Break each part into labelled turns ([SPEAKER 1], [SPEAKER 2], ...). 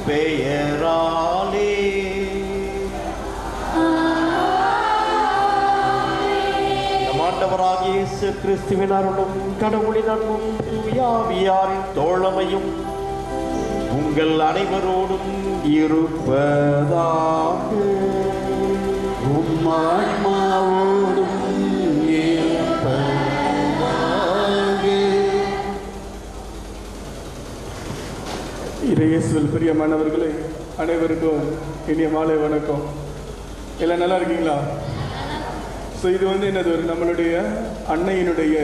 [SPEAKER 1] பெயராலே நம் ஆண்டவராகிய இயேசு கிறிஸ்துவின் அருளும் கடவுளின் அன்பும் தூய ஆவியாரின் தோழமையும் உங்கள் அனைவரோடும் இருப்பதாக.
[SPEAKER 2] ஆன்மாவோடும்
[SPEAKER 3] இயேசுவில் பிரியமானவர்களே, அனைவருக்கும் இனிய மாலை வணக்கம். எல்லாம் நல்லா இருக்கீங்களா? ஸோ இது என்னது, ஒரு நம்மளுடைய அன்னையினுடைய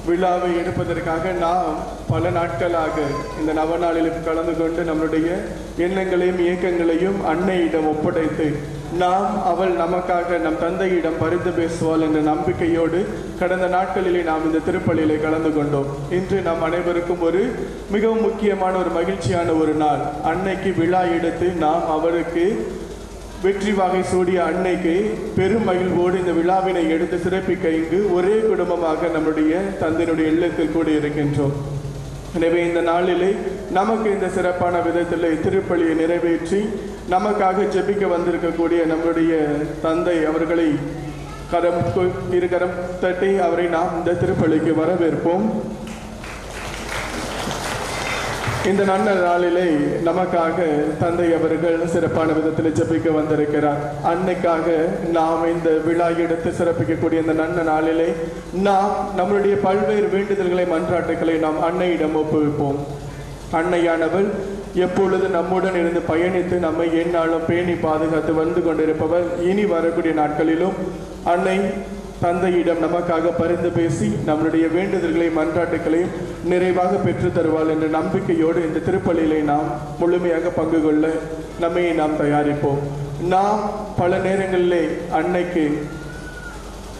[SPEAKER 3] விழாவை எடுப்பதற்காக நாம் பல நாட்களாக இந்த நவநாளிலும் கலந்து கொண்டு நம்மளுடைய எண்ணங்களையும் இயக்கங்களையும் அன்னையிடம் ஒப்படைத்து நாம் அவள் நமக்காக நம் தந்தையிடம் பரிந்து பேசுவாள் என்ற நம்பிக்கையோடு கடந்த நாட்களிலே நாம் இந்த திருப்பலியிலே கலந்து கொண்டோம். இன்று நாம் அனைவருக்கும் ஒரு மிகவும் முக்கியமான ஒரு மகிழ்ச்சியான ஒரு நாள். அன்னைக்கு விழா எடுத்து நாம் அவருக்கு வெற்றி வாகை சூடிய அன்னைக்கு பெரும் மகிழ்வோடு இந்த விழாவினை எடுத்து சிறப்பிக்க இங்கு ஒரே குடும்பமாக நம்முடைய தந்தையினுடைய இல்லத்தில் கூட இருக்கின்றோம். எனவே இந்த நாளிலே நமக்கு இந்த சிறப்பான விதத்தில் திருப்பலியை நிறைவேற்றி நமக்காக ஜெபிக்க வந்திருக்கக்கூடிய நம்முடைய தந்தை அவர்களை இருகரம் தட்டி அவரை நாம் இந்த திருப்பலிக்கு வரவேற்போம். இந்த நல்ல நாளிலே நமக்காக தந்தை அவர்கள் சிறப்பான விதத்தில் ஜெபிக்க வந்திருக்கிறார். அன்னைக்காக நாம் இந்த விழா எடுத்து சிறப்பிக்கக்கூடிய இந்த நல்ல நாளிலே நாம் நம்மளுடைய பல்வேறு வேண்டுதல்களை மன்றாட்டுகளை நாம் அன்னையிடம் ஒப்புவிப்போம். அன்னையானவள் எப்பொழுது நம்முடன் இருந்து பயணித்து நம்மை எந்நாளும் பேணி பாதுகாத்து வந்து கொண்டிருப்பவர் இனி வரக்கூடிய நாட்களிலும் அன்னை தந்தையிடம் நமக்காக பரிந்து பேசி நம்மளுடைய வேண்டுதல்களையும் மன்றாட்டுகளையும் நிறைவாக பெற்று தருவாள் என்ற நம்பிக்கையோடு இந்த திருப்பலியிலே நாம் முழுமையாக பங்கு கொள்ள நம்மை நாம் தயாரிப்போம். நாம் பல நேரங்களிலே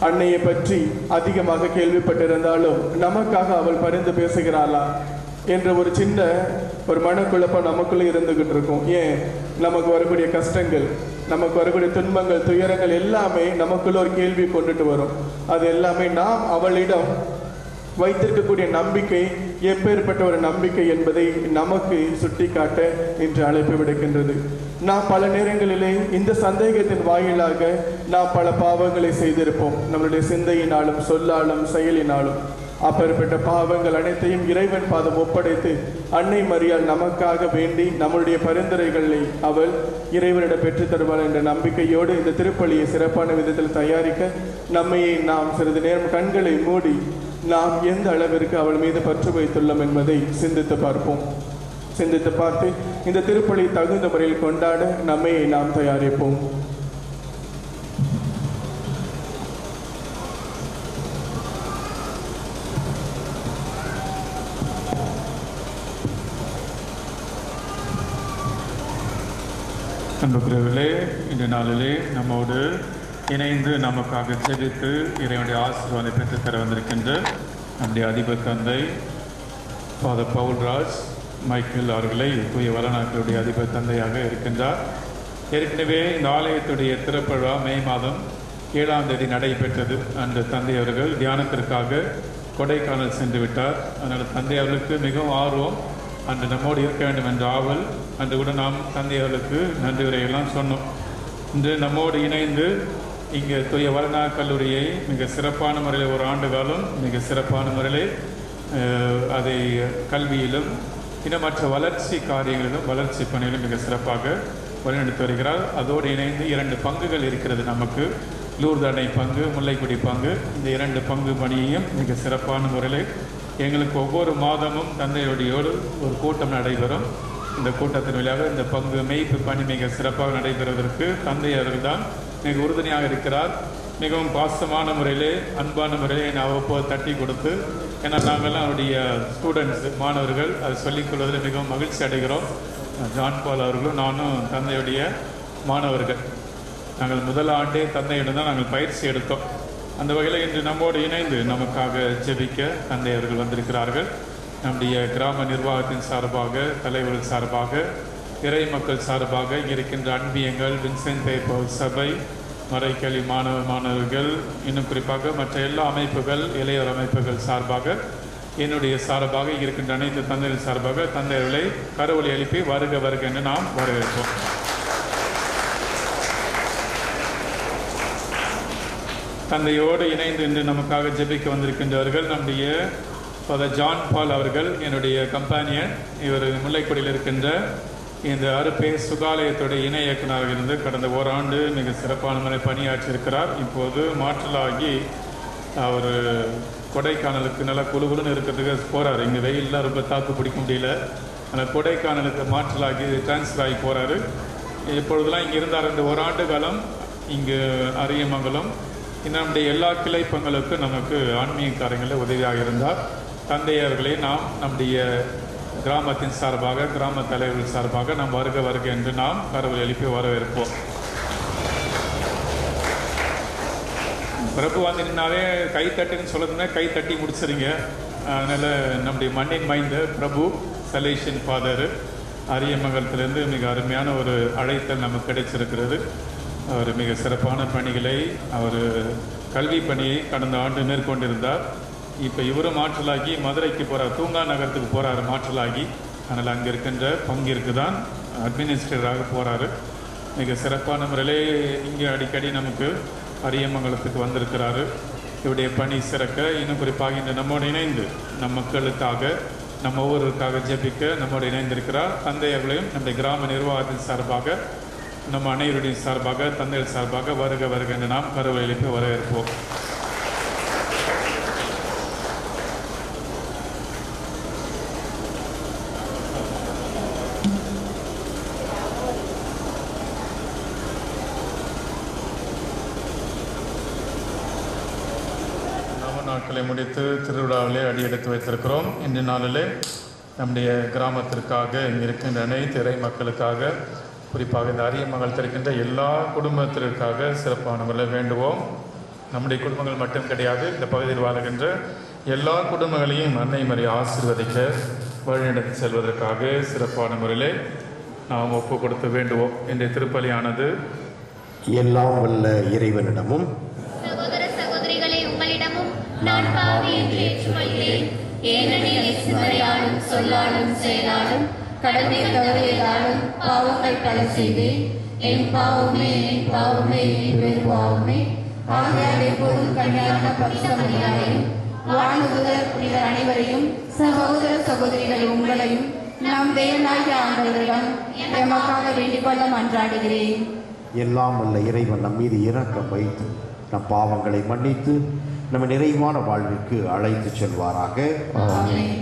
[SPEAKER 3] அன்னையை பற்றி அதிகமாக கேள்விப்பட்டிருந்தாலும் நமக்காக அவள் பரிந்து பேசுகிறாளா என்ற ஒரு சின்ன மனக்குழப்பம் நமக்குள்ளே இருந்துகிட்டு இருக்கும். ஏன், நமக்கு வரக்கூடிய கஷ்டங்கள், நமக்கு வரக்கூடிய துன்பங்கள், துயரங்கள் எல்லாமே நமக்குள்ள ஒரு கேள்வி கொண்டுட்டு வரும். அது எல்லாமே நாம் அவளிடம் வைத்திருக்கக்கூடிய நம்பிக்கை எப்பேற்பட்ட ஒரு நம்பிக்கை என்பதை நமக்கு சுட்டிக்காட்ட இன்று அழைப்பு விடுக்கின்றது. நாம் பல நேரங்களிலே இந்த சந்தேகத்தின் வாயிலாக நாம் பல பாவங்களை செய்திருப்போம், நம்மளுடைய சிந்தையினாலும் சொல்லாலும் செயலினாலும். அப்பேற்பட்ட பாவங்கள் அனைத்தையும் இறைவன் பாதம் ஒப்படைத்து அன்னை மரியாள் நமக்காக வேண்டி நம்முடைய பரிந்துரைகளை அவள் இறைவனிடம் பெற்று தருவாள் என்ற நம்பிக்கையோடு இந்த திருப்பலியை சிறப்பான விதத்தில் தயாரிக்க நம்மையை நாம் சிறிது நேரம் கண்களை மூடி நாம் எந்த அளவிற்கு அவள் மீது பற்று வைத்துள்ளோம் என்பதை சிந்தித்து பார்ப்போம். சிந்தித்து பார்த்து இந்த திருப்பலி தகுந்த முறையில் கொண்டாட நம்மை நாம் தயாரிப்போம்.
[SPEAKER 4] அன்புக்குரியவர்களே, இந்த நாளிலே நம்மோடு இணைந்து நமக்காக ஜெபித்து இறைவனுடைய ஆசீர்வாதத்தை பெற்றுத்தர வந்திருக்கின்ற நம்முடைய அதிபர் தந்தை ஃபாதர் பவுல்ராஜ் மைக்கேல் அவர்களை தூய வளநாட்களுடைய அதிபர் தந்தையாக இருக்கின்றார். ஏற்கனவே இந்த ஆலயத்துடைய திறப்புழா மே மாதம் 7ஆம் தேதி நடைபெற்றது. அந்த தந்தை அவர்கள் தியானத்திற்காக கொடைக்கானல் சென்று விட்டார். அதனால் தந்தை அவர்களுக்கு மிகவும் ஆர்வம், அன்று நம்மோடு இருக்க வேண்டும் என்ற ஆவல். அன்று கூட நாம் தந்தை அவர்களுக்கு நன்றி உரையெல்லாம் சொன்னோம். இன்று நம்மோடு இணைந்து இங்கே தூய வளனா கல்லூரியை மிக சிறப்பான முறையில் ஒரு ஆண்டு காலம் மிக சிறப்பான முறையில் அதை கல்வியிலும் மற்ற வளர்ச்சி காரியங்களிலும் வளர்ச்சி பணியிலும் மிக சிறப்பாக வழிநடத்தி வருகிறார். அதோடு இணைந்து 2 பங்குகள் இருக்கிறது நமக்கு, லூர்து அன்னை பங்கு, முல்லைக்குடி பங்கு. இந்த 2 பங்கு பணியையும் மிக சிறப்பான முறையில் எங்களுக்கு ஒவ்வொரு மாதமும் தந்தையோடையோடு ஒரு கூட்டம் நடைபெறும். இந்த கூட்டத்தின் வழியாக இந்த பங்கு மெய்ப்பு பணி மிக சிறப்பாக நடைபெறுவதற்கு தந்தை அவர்கள் தான் மிக உறுதுணையாக இருக்கிறார். மிகவும் பாசமான முறையிலே, அன்பான முறையிலே என்னை அவ்வப்போது தட்டி கொடுத்து, ஏன்னா நாங்கள்லாம் அவருடைய ஸ்டூடெண்ட்ஸு, மாணவர்கள், அதை சொல்லிக் கொள்வதில் மிகவும் மகிழ்ச்சி அடைகிறோம். ஜான் பால் அவர்களும் நானும் தந்தையுடைய மாணவர்கள். நாங்கள் முதல் ஆண்டே தந்தையிடம் தான் நாங்கள் பயிற்சி எடுத்தோம். அந்த வகையில் இன்று நம்மோடு இணைந்து நமக்காக ஜெபிக்க தந்தை அவர்கள் வந்திருக்கிறார்கள். நம்முடைய கிராம நிர்வாகத்தின் சார்பாக, தலைவர்கள் சார்பாக, இறை மக்கள் சார்பாக, இங்கே இருக்கின்ற அன்பியங்கள், வின்சென்ட் பேப்பர் சபை, மறைக்கல்வி மாணவர்கள், இன்னும் குறிப்பாக மற்ற எல்லா அமைப்புகள், இளையோர் அமைப்புகள் சார்பாக, என்னுடைய சார்பாக, இருக்கின்ற அனைத்து தந்தைகள் சார்பாக தந்தையர்களை கருவொலி எழுப்பி வருக வருக என்று நாம் வரவேற்போம். தந்தையோடு இணைந்து இன்று நமக்காக ஜெபிக்க வந்திருக்கின்றவர்கள் நம்முடைய ஃபாதர் ஜான் பால் அவர்கள், என்னுடைய கம்பானியன். இவர் முல்லைக்குடியில் இருக்கின்ற இந்த அருப்பே சுகாலயத்துடைய இணை இயக்குநராக இருந்து கடந்த ஓராண்டு மிக சிறப்பான முறை பணியாற்றியிருக்கிறார். இப்போது மாற்றலாகி அவர் கொடைக்கானலுக்கு நல்லா குழுகுலுன்னு இருக்கிறதுக்கு போகிறார். இங்கே வெயிலெலாம் ரொம்ப தாக்கு பிடிக்க முடியல. ஆனால் கொடைக்கானலுக்கு மாற்றலாகி டிரான்ஸ்ஃபர் ஆகி போகிறாரு. இப்பொழுதெல்லாம் இங்கே இருந்தார். இந்த ஓராண்டு காலம் இங்கு அரியமங்கலம் நம்முடைய எல்லா கிளைப்பங்களுக்கும் நமக்கு ஆன்மீக காரியங்களில் உதவியாக இருந்தார். தந்தையர்களை நாம் நம்முடைய கிராமத்தின் சார்பாக, கிராம தலைவர்கள் சார்பாக நாம் வருக வருக என்று நாம் கரவொலி எழுப்பி வரவேற்போம். பிரபு வந்தீங்கன்னாவே கைத்தட்டுன்னு சொல்லுதுன்னா கை தட்டி முடிச்சிருங்க. அதனால் நம்முடைய மண்ணின் மைந்த பிரபு சலேஷன் ஃபாதர் அரியமங்கலத்திலேருந்து மிக அருமையான ஒரு அழைத்தல் நமக்கு கிடைச்சிருக்கிறது. அவர் மிக சிறப்பான பணிகளை, அவர் கல்வி பணியை கடந்த ஆண்டு மேற்கொண்டிருந்தார். இப்போ இவரும் மாற்றலாகி மதுரைக்கு போகிறார், தூங்கா நகரத்துக்கு போகிறார் மாற்றலாகி. அதனால் அங்கே இருக்கின்ற பங்கிற்கு தான் அட்மினிஸ்ட்ரேட்டராக போகிறாரு. மிக சிறப்பான முறையிலே இங்கே அடிக்கடி நமக்கு அரியமங்கலத்துக்கு வந்திருக்கிறாரு. இவருடைய பணி சிறக்க, இன்னும் குறிப்பாக இந்த நம்மோடு இணைந்து நம் மக்களுக்காக, நம்ம ஒவ்வொருவருக்காக ஜெபிக்க நம்மோடு இணைந்திருக்கிறார். தந்தையர்களையும் நம்முடைய கிராம நிர்வாகத்தின் சார்பாக, நம்ம அனைவருடைய சார்பாக, தந்தைகள் சார்பாக வருக வருக என்று நாம் கருவொலி எழுப்பி வரவேற்போம். நாட்களை முடித்து திருவிழாவிலே அடியெடுத்து வைத்திருக்கிறோம். இன்றைய நாளிலே நம்முடைய கிராமத்திற்காக இங்கே இருக்கின்ற அனைத்து இறை மக்களுக்காக, குறிப்பாக இந்த அரிய மகள் தெரிகின்ற எல்லா குடும்பத்திற்காக சிறப்பான முறையில் வேண்டுவோம். நம்முடைய குடும்பங்கள் மட்டும் கிடையாது, இந்த பகுதியில் வாழுகின்ற எல்லா குடும்பங்களையும் அன்னை மரியை ஆசீர்வதிக்க வழிநடத்தி செல்வதற்காக சிறப்பான முறையிலே நாம் ஒப்பு கொடுத்து வேண்டுவோம். இன்றைய திருப்பலியானது
[SPEAKER 1] எல்லாம் வல்ல இறைவனிடமும்
[SPEAKER 5] சகோதர சகோதரிகளே, உங்களிடமும் நான் பாவி என்று ஏற்றுக்கொள்கிறேன். ஏனெனில் சிந்தனையாலும் சொல்லாலும் செயலாலும் கடமை தவறியதாலும் பாவங்கள் பல செய்தேன். என் பாவமே என் பாவமே என் பெரும் பாவமே. ஆகையால் எப்போதும் கன்னியான பரிசுத்தமரியாதையும் வானதூதர் புனிதர் அனைவரையும் சகோதர சகோதரிகள் உங்களையும் நம் தேவனாகிய ஆண்டவரிடம் எமக்காக வேண்டிக் கொள்ள மன்றாடுகிறேன்.
[SPEAKER 1] எல்லாம் வல்ல இறைவன் நம் மீது இரக்கம் வைத்து நம் பாவங்களை மன்னித்து நம்ம நிறைவான வாழ்விற்கு அழைத்து செல்வாராக.
[SPEAKER 5] ஆமென்.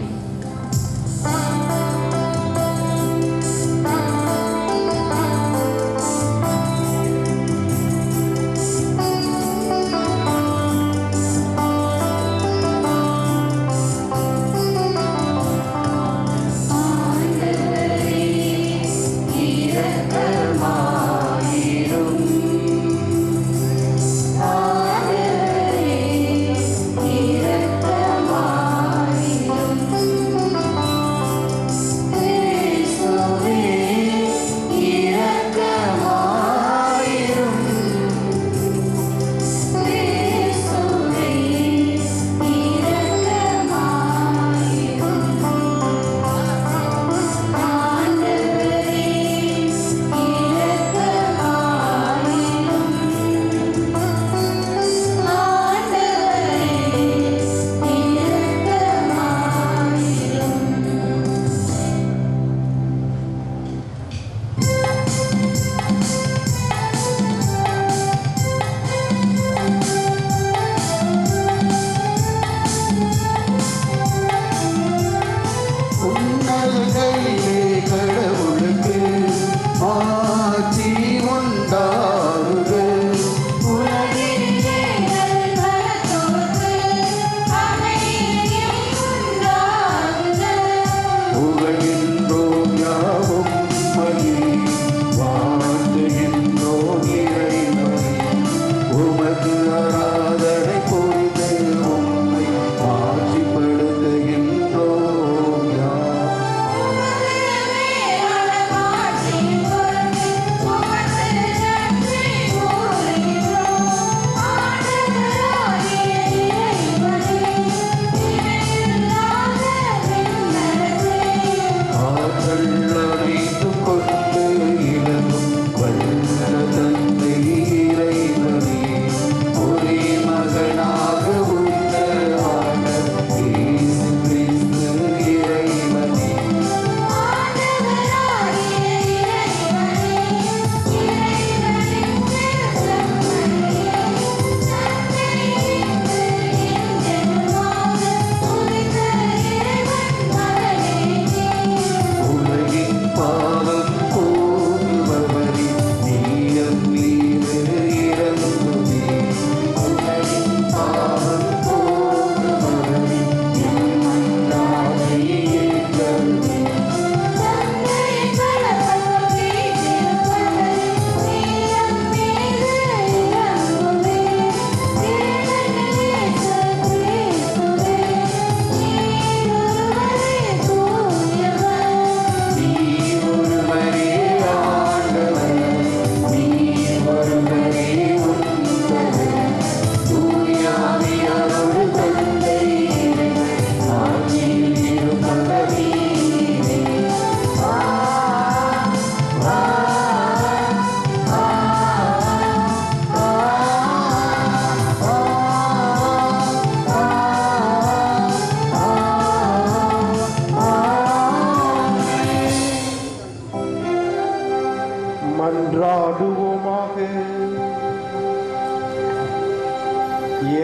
[SPEAKER 1] மன்றாடுவோமாக.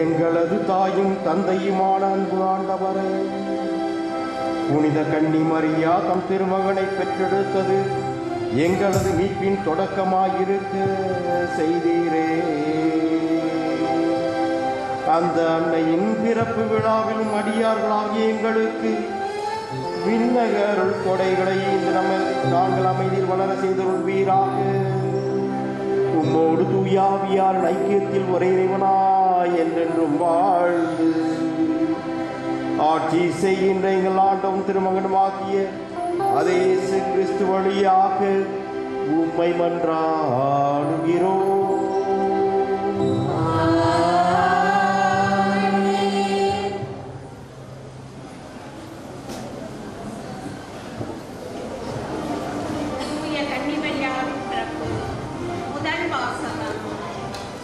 [SPEAKER 1] எங்களது தாயும் தந்தையுமான அன்பு ஆண்டவரே, புனித கன்னி மரியா தம் திருமகனை பெற்றெடுத்தது எங்களது மீட்பின் தொடக்கமாயிருக்க செய்தீரே. அந்த அன்னையின் பிறப்பு விழாவிலும் அடியார்களாகிய எங்களுக்கு விண்ணக அருள் கொடைகளை இன்று நாங்கள் அமைதியில் வளர செய்தருள்வீராக. உம்மோடு தூயாவியார் ஐக்கியத்தில் ஒரே இறைவனாய் என்றென்றும் வாழ்ந்து ஆட்சி செய்கின்ற எங்கள் ஆண்டவன் திருமகனுமாகிய அதே இயேசு கிறிஸ்து வழியாக உம்மை மன்றாடுகிறோம்.
[SPEAKER 6] தூய கன்னிமரியாவின் பிறப்பு. முதல் வாசகம்.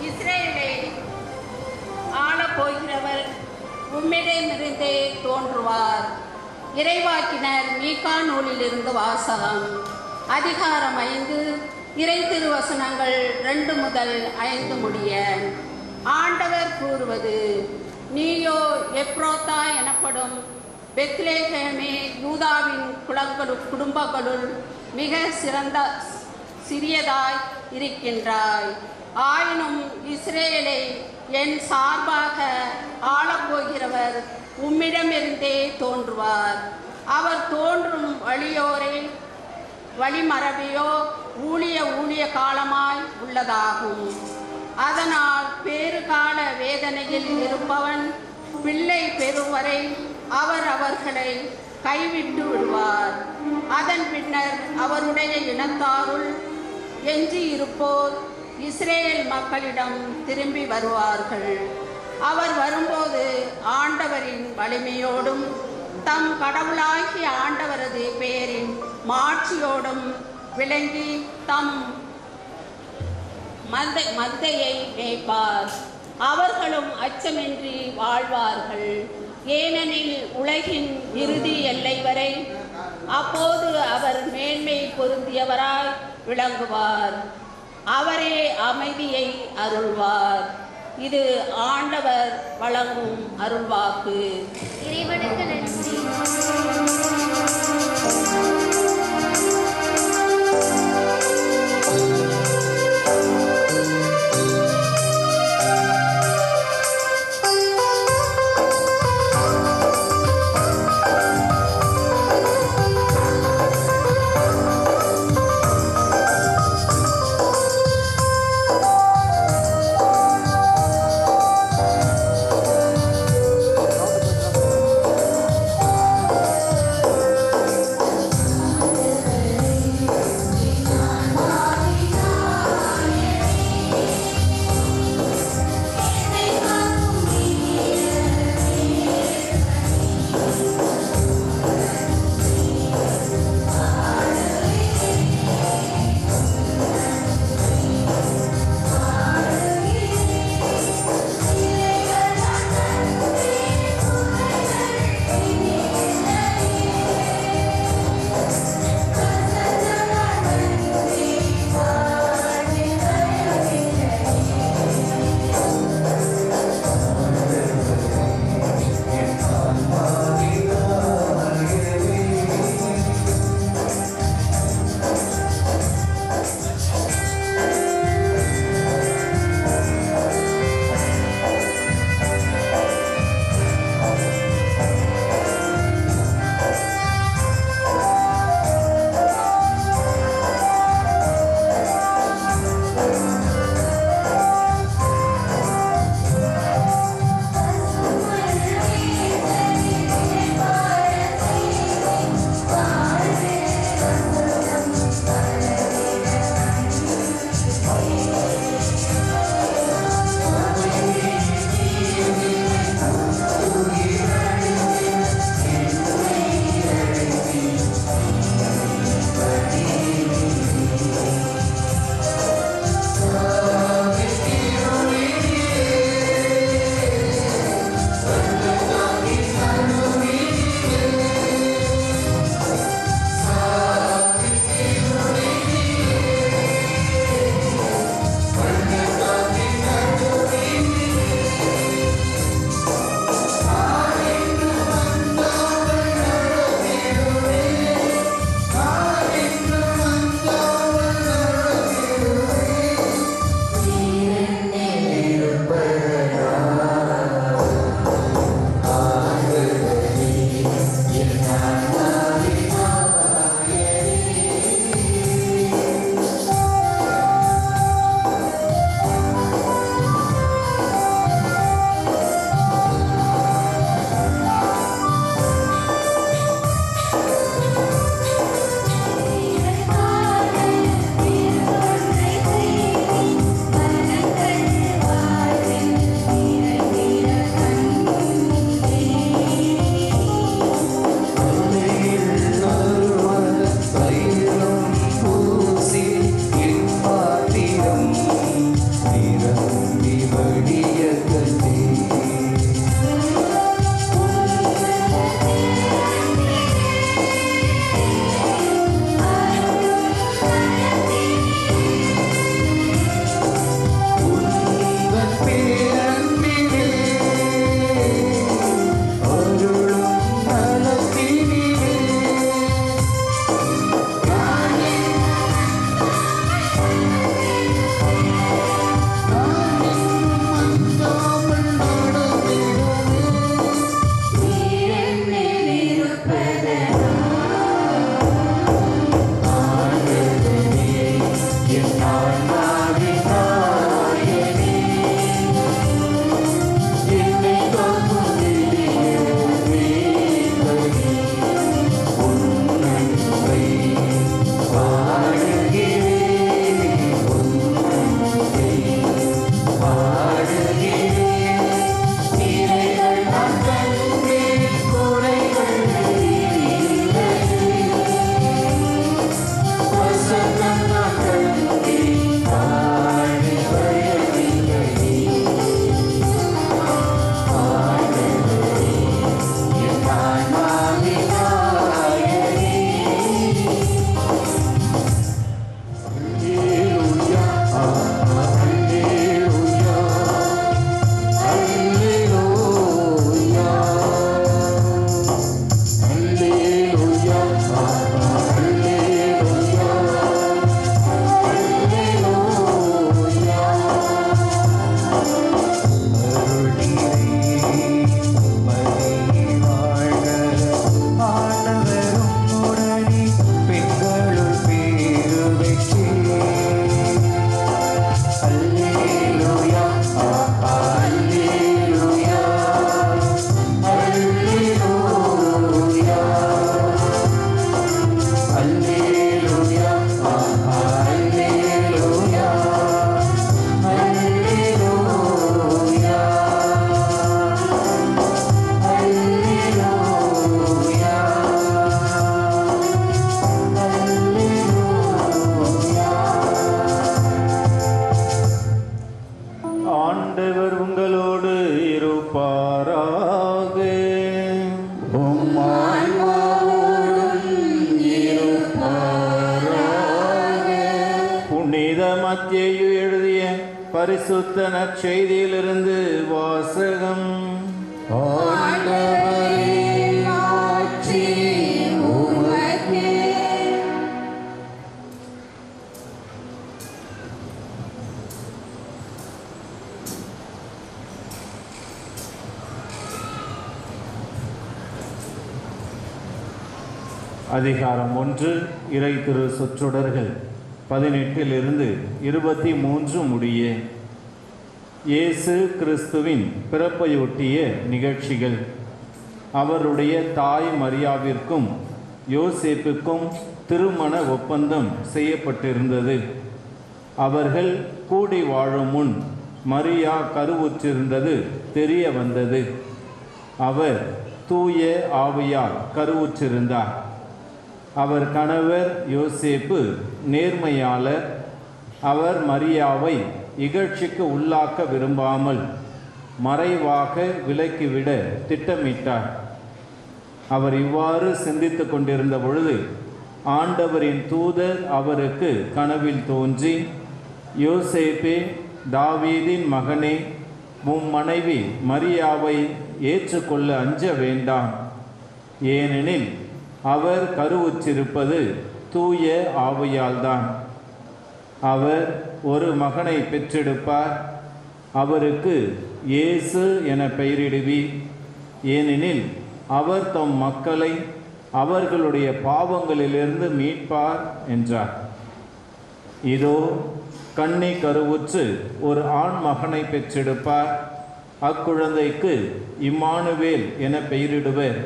[SPEAKER 6] இஸ்ரேலை ஆளப் போகிறவர் உம்மிடமிருந்தே தோன்றுவார். இறைவாக்கினர் மீகா நூலிலிருந்து வாசகம். அதிகாரம் 5, இறை திருவசனங்கள் 2 முதல் 5 முடிய. ஆண்டவர் கூறுவது: நீயோ எப்ரோத்தா எனப்படும் பெத்லேகேமே, யூதாவின் குடும்பங்களுள் மிக சிறியதாய் இருக்கின்றாய். ஆயினும் இஸ்ரேலை என் சார்பாக ஆளப்போகிறவர் உம்மிடமிருந்தே தோன்றுவார். அவர் தோன்றும் வழிமரபையோ ஊழிய காலமாய் உள்ளதாகும். அதனால் பேறுகால வேதனையில் இருப்பவன் பிள்ளை பெறுவரை அவர்களை கைவிட்டு விடுவார். அதன் பின்னர் அவருடைய இனத்தாருள் எஞ்சி இருப்போர் இஸ்ரேல் மக்களிடம் திரும்பி வருவார்கள். அவர் வரும்போது ஆண்டவரின் வலிமையோடும் தம் கடவுளாகிய ஆண்டவரது பெயரின் மாட்சியோடும் விளங்கி தம் மந்தையை மேய்ப்பார். அவர்களும் அச்சமின்றி வாழ்வார்கள். ஏனெனில் உலகின் இறுதி எல்லை வரை அப்போது அவர் மேன்மை பொருந்தியவராய் விளங்குவார். அவரே அமைதியை அருள்வார். இது ஆண்டவர் வழங்கும் அருள்வாக்கு.
[SPEAKER 5] இறைவனுக்கு நன்றி.
[SPEAKER 7] ஆண்டவர் உங்களோடு இருப்பாராக. புனித மத்தேயு எழுதிய பரிசுத்த நற்செய்தியிலிருந்து வாசகம். அதிகாரம் 1. இறை திரு சொற்றொடர்கள் 18 23 முடிய. இயேசு கிறிஸ்துவின் பிறப்பையொட்டிய நிகழ்ச்சிகள். அவருடைய தாய் மரியாவிற்கும் யோசேப்புக்கும் திருமண ஒப்பந்தம் செய்யப்பட்டிருந்தது. அவர்கள் கூடி வாழும் முன் மரியா கருவுற்றிருந்தது தெரிய வந்தது. அவர் தூய ஆவியால் கருவுற்றிருந்தார். அவர் கணவர் யோசேப்பு நேர்மையாளர். அவர் மரியாவை இகழ்ச்சிக்கு உள்ளாக்க விரும்பாமல் மறைவாக விலக்கிவிட திட்டமிட்டார். அவர் இவ்வாறு சிந்தித்து கொண்டிருந்த பொழுது ஆண்டவரின் தூதர் அவருக்கு கனவில் தோன்றி, யோசேப்பே, தாவீதின் மகனே, உம் மனைவி மரியாவை ஏற்றுக்கொள்ள அஞ்ச வேண்டாம். ஏனெனில் அவர் கருவுற்றிருப்பது தூய ஆவியால்தான். அவர் ஒரு மகனை பெற்றெடுப்பார். அவருக்கு இயேசு என பெயரிடுவீர். ஏனெனில் அவர் தம் மக்களை அவர்களுடைய பாவங்களிலிருந்து மீட்பார் என்றார். இதோ கன்னி கருவுற்று ஒரு ஆண் மகனை பெற்றெடுப்பார். அக்குழந்தைக்கு இம்மானுவேல் என பெயரிடுவர்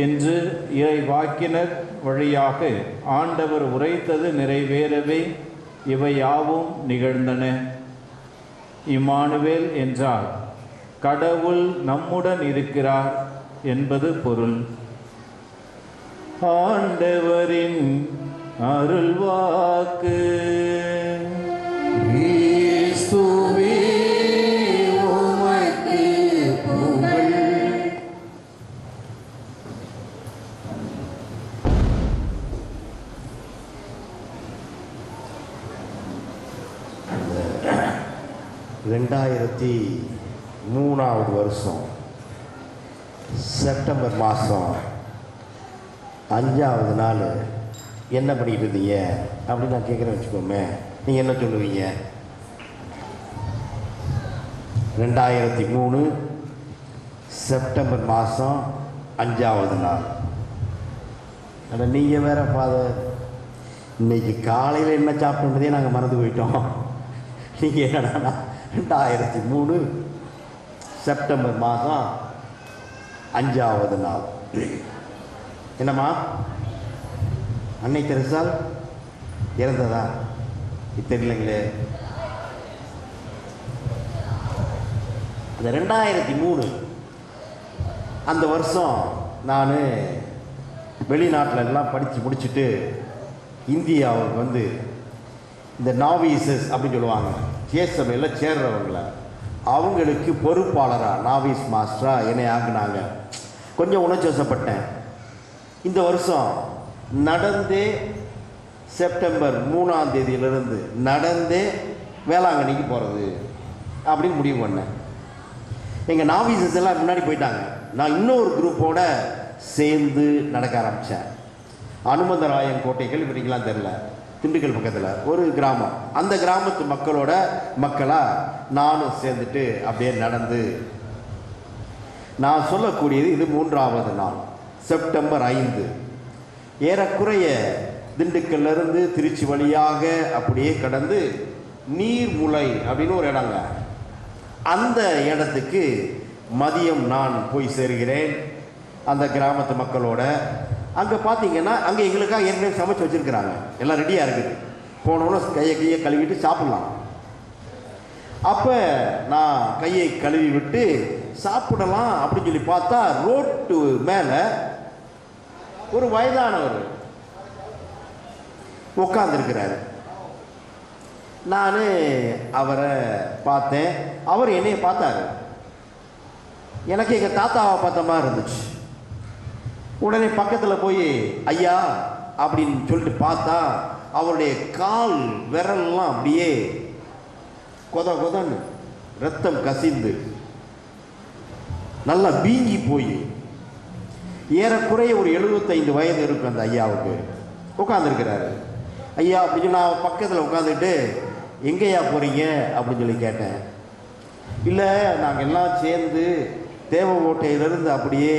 [SPEAKER 7] என்று இறை வாக்கினர் வழியாக ஆண்டவர் உரைத்தது நிறைவேறவே இவை யாவும் நிகழ்ந்தன. இம்மானுவேல் என்றால் கடவுள் நம்முடன் இருக்கிறார் என்பது பொருள். ஆண்டவரின் அருள்வாக்கு.
[SPEAKER 1] ரெண்டாயிரத்தி 3ஆவது வருஷம் செப்டம்பர் மாதம் 5ஆவது நாள் என்ன பண்ணிட்டு இருந்தீங்க அப்படின்னு நான் கேட்குறேன் வச்சுக்கோமே, நீங்கள் என்ன சொல்லுவீங்க? 2003 செப்டம்பர் மாதம் 5ஆவது நாள். ஆனால் நீங்கள் வேற ஃபாதர், இன்னைக்கு காலையில் என்ன சாப்பிட்டதே நாங்கள் மறந்து போயிட்டோம். நீங்கள் என்னடா 2003 செப்டம்பர் மாதம் 5ஆவது நாள். என்னம்மா, அன்னை தெரசால் இறந்ததா? தெரியலைங்களே. அந்த 2003 அந்த வருஷம் நான் வெளிநாட்டிலெல்லாம் படித்து முடிச்சுட்டு இந்தியாவுக்கு வந்து இந்த நாவீசஸ் அப்படின்னு சொல்லுவாங்க, கேசவையில் சேர்றவங்கள, அவங்களுக்கு பொறுப்பாளராக நாவீஸ் மாஸ்டராக என்னை ஆக்குனாங்க. கொஞ்சம் உணர்ச்சி வசப்பட்டேன். இந்த வருஷம் நடந்தே செப்டம்பர் 3ஆம் தேதியிலிருந்து நடந்தே வேளாங்கண்ணிக்கு போகிறது அப்படின்னு முடிவு பண்ணேன். எங்கள் நாவீசஸ் எல்லாம் முன்னாடி போயிட்டாங்க. நான் இன்னொரு குரூப்போட சேர்ந்து நடக்க ஆரம்பித்தேன். அனுமந்தராயன் கோட்டை கேள்விப்பட்டீங்களான்னு தெரில, திண்டுக்கல் பக்கத்தில் ஒரு கிராமம். அந்த கிராமத்து மக்களாக நானும் சேர்ந்துட்டு அப்படியே நடந்து, நான் சொல்லக்கூடியது இது 3ஆவது நாள் செப்டம்பர் 5. ஏறக்குறைய திண்டுக்கல்லிருந்து திருச்சி வழியாக அப்படியே கடந்து நீர்முலை அப்படின்னு ஒரு இடங்க, அந்த இடத்துக்கு மதியம் நான் போய் சேருகிறேன் அந்த கிராமத்து மக்களோட. அங்கே பார்த்தீங்கன்னா அங்கே எங்களுக்காக ஏற்கனவே சமைச்சு வச்சுருக்கிறாங்க, எல்லாம் ரெடியாக இருக்குது. போனோன்னு கையை கழுவிட்டு சாப்பிட்லாம். அப்போ நான் கையை கழுவி விட்டு சாப்பிடலாம் அப்படின்னு சொல்லி பார்த்தா ரோட்டு மேலே ஒரு வயதானவர் உட்கார்ந்துருக்கிறாரு. நான் அவரை பார்த்தேன், அவர் என்னையை பார்த்தாரு. எனக்கு எங்கள் தாத்தாவை பார்த்த மாதிரி இருந்துச்சு. உடனே பக்கத்தில் போய் ஐயா அப்படின்னு சொல்லிட்டு பார்த்தா அவருடைய கால் விரல்லாம் அப்படியே கொத கொதன்னு ரத்தம் கசிந்து நல்லா வீங்கி போய் ஏறக்குறைய ஒரு 75 வயது இருக்கும் அந்த ஐயாவுக்கு. உட்காந்துருக்கிறாரு. ஐயா அப்படின்னு நான் பக்கத்தில் உட்காந்துட்டு எங்கேயா போகிறீங்க அப்படின்னு சொல்லி கேட்டேன். இல்லை, நாங்கள் எல்லாம் சேர்ந்து தேவகோட்டையிலிருந்து அப்படியே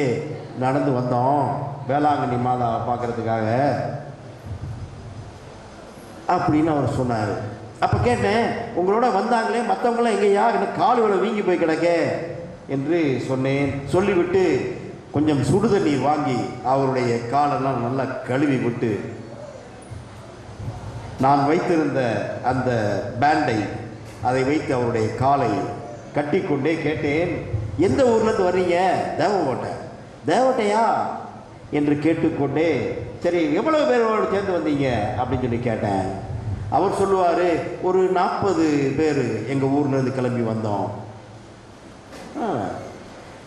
[SPEAKER 1] நடந்து வந்தோம் வேளாங்கண்ணி மாதாவை பார்க்கறதுக்காக அப்படின்னு அவர் சொன்னார். அப்போ கேட்டேன், உங்களோட வந்தாங்களே மற்றவங்களாம் எங்கேயா, எனக்கு கால் விலை வீங்கி போய் கிடக்க என்று சொன்னேன். சொல்லிவிட்டு கொஞ்சம் சுடுதண்ணீர் வாங்கி அவருடைய காலெல்லாம் நல்லா கழுவி விட்டு நான் வைத்திருந்த அந்த பேண்டை அதை வைத்து அவருடைய காலை கட்டிக்கொண்டே கேட்டேன், எந்த ஊர்லேருந்து வர்றீங்க? தேவகோட்டை. தேவகோட்டையா என்று கேட்டுக்கொண்டே, சரி எவ்வளோ பேரோடு சேர்ந்து வந்தீங்க அப்படின்னு சொல்லி கேட்டேன். அவர் சொல்லுவார், ஒரு 40 பேர் எங்கள் ஊர்லேருந்து கிளம்பி வந்தோம்.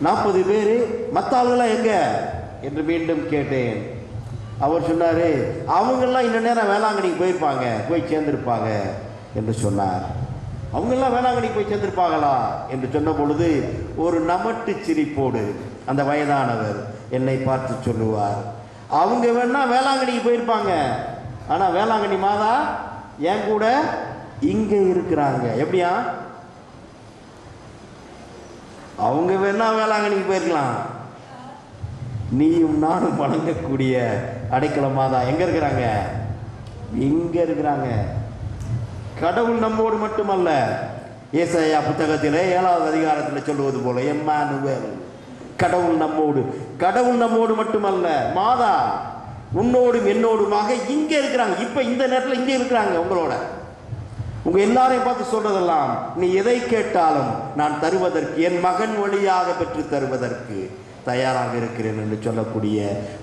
[SPEAKER 1] 40 பேர், மற்ற ஆளுகளாம் எங்கே என்று மீண்டும் கேட்டேன். அவர் சொன்னார், அவங்கெல்லாம் இன்ன நேரம் வேளாங்கண்ணிக்கு போயிருப்பாங்க, போய் சேர்ந்துருப்பாங்க என்று சொன்னார். அவங்கெல்லாம் வேளாங்கண்ணிக்கு போய் சேர்ந்துருப்பாங்களா என்று சொன்ன பொழுது ஒரு நமட்டு சிரிப்போடு அந்த வயதானவர் என்னை பார்த்து சொல்லுவார், அவங்க வேணா வேளாங்கண்ணிக்கு போயிருப்பாங்க, ஆனால் வேளாங்கண்ணி மாதா என் கூட இங்கே இருக்கிறாங்க. எப்படியா? அவங்க வேணா வேளாங்கண்ணிக்கு போயிருக்கலாம், நீயும் நானும் வணங்கக்கூடிய அடைக்கல மாதா எங்கே இருக்கிறாங்க? இங்கே இருக்கிறாங்க. கடவுள் நம்மோடு மட்டுமல்ல, ஏசாயா புத்தகத்திலே 7வது அதிகாரத்தில் சொல்லுவது போல, எம்மானுவேல், கடவுள் நம்மோடு. கடவுள் நம்மோடு மட்டுமல்ல, மாதா உன்னோடும் என்னோடுமாக இங்கே இருக்கிறாங்க. இப்போ இந்த நேரத்தில் இங்கே இருக்கிறாங்க உங்களோட. உங்க எல்லாரையும் பார்த்து சொல்றதெல்லாம், நீ எதை கேட்டாலும் நான் தருவதற்கு, என் மகன் வழியாக பெற்று தருவதற்கு தயாராக இருக்கிறேன் என்று சொல்லக்கூடிய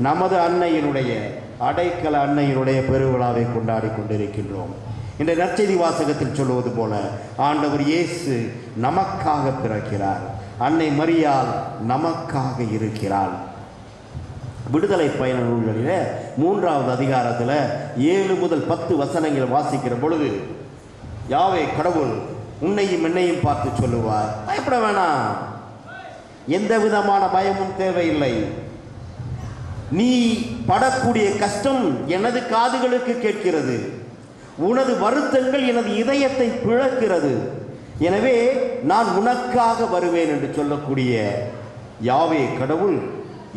[SPEAKER 1] நமது அன்னையினுடைய, அடைக்கல அன்னையினுடைய பெருவிழாவை கொண்டாடி கொண்டிருக்கின்றோம். இந்த நற்செய்தி வாசகத்தில் சொல்லுவது போல, ஆண்டவர் இயேசு நமக்காக பிறக்கிறார், அன்னை மரியாள் நமக்காக இருக்கிறாள். விடுதலை பயண நூல்களில் 3வது அதிகாரத்தில் 7 முதல் 10 வசனங்கள் வாசிக்கிற பொழுது, யாவே கடவுள் உன்னையும் என்னையும் பார்த்து சொல்லுவார், பயப்பட வேணாம், எந்த விதமான பயமும் தேவையில்லை. நீ படக்கூடிய கஷ்டம் எனது காதுகளுக்கு கேட்கிறது, உனது வருத்தங்கள் எனது இதயத்தை பிளக்கிறது, எனவே நான் உனக்காக வருவேன் என்று சொல்லக்கூடிய யாவே கடவுள்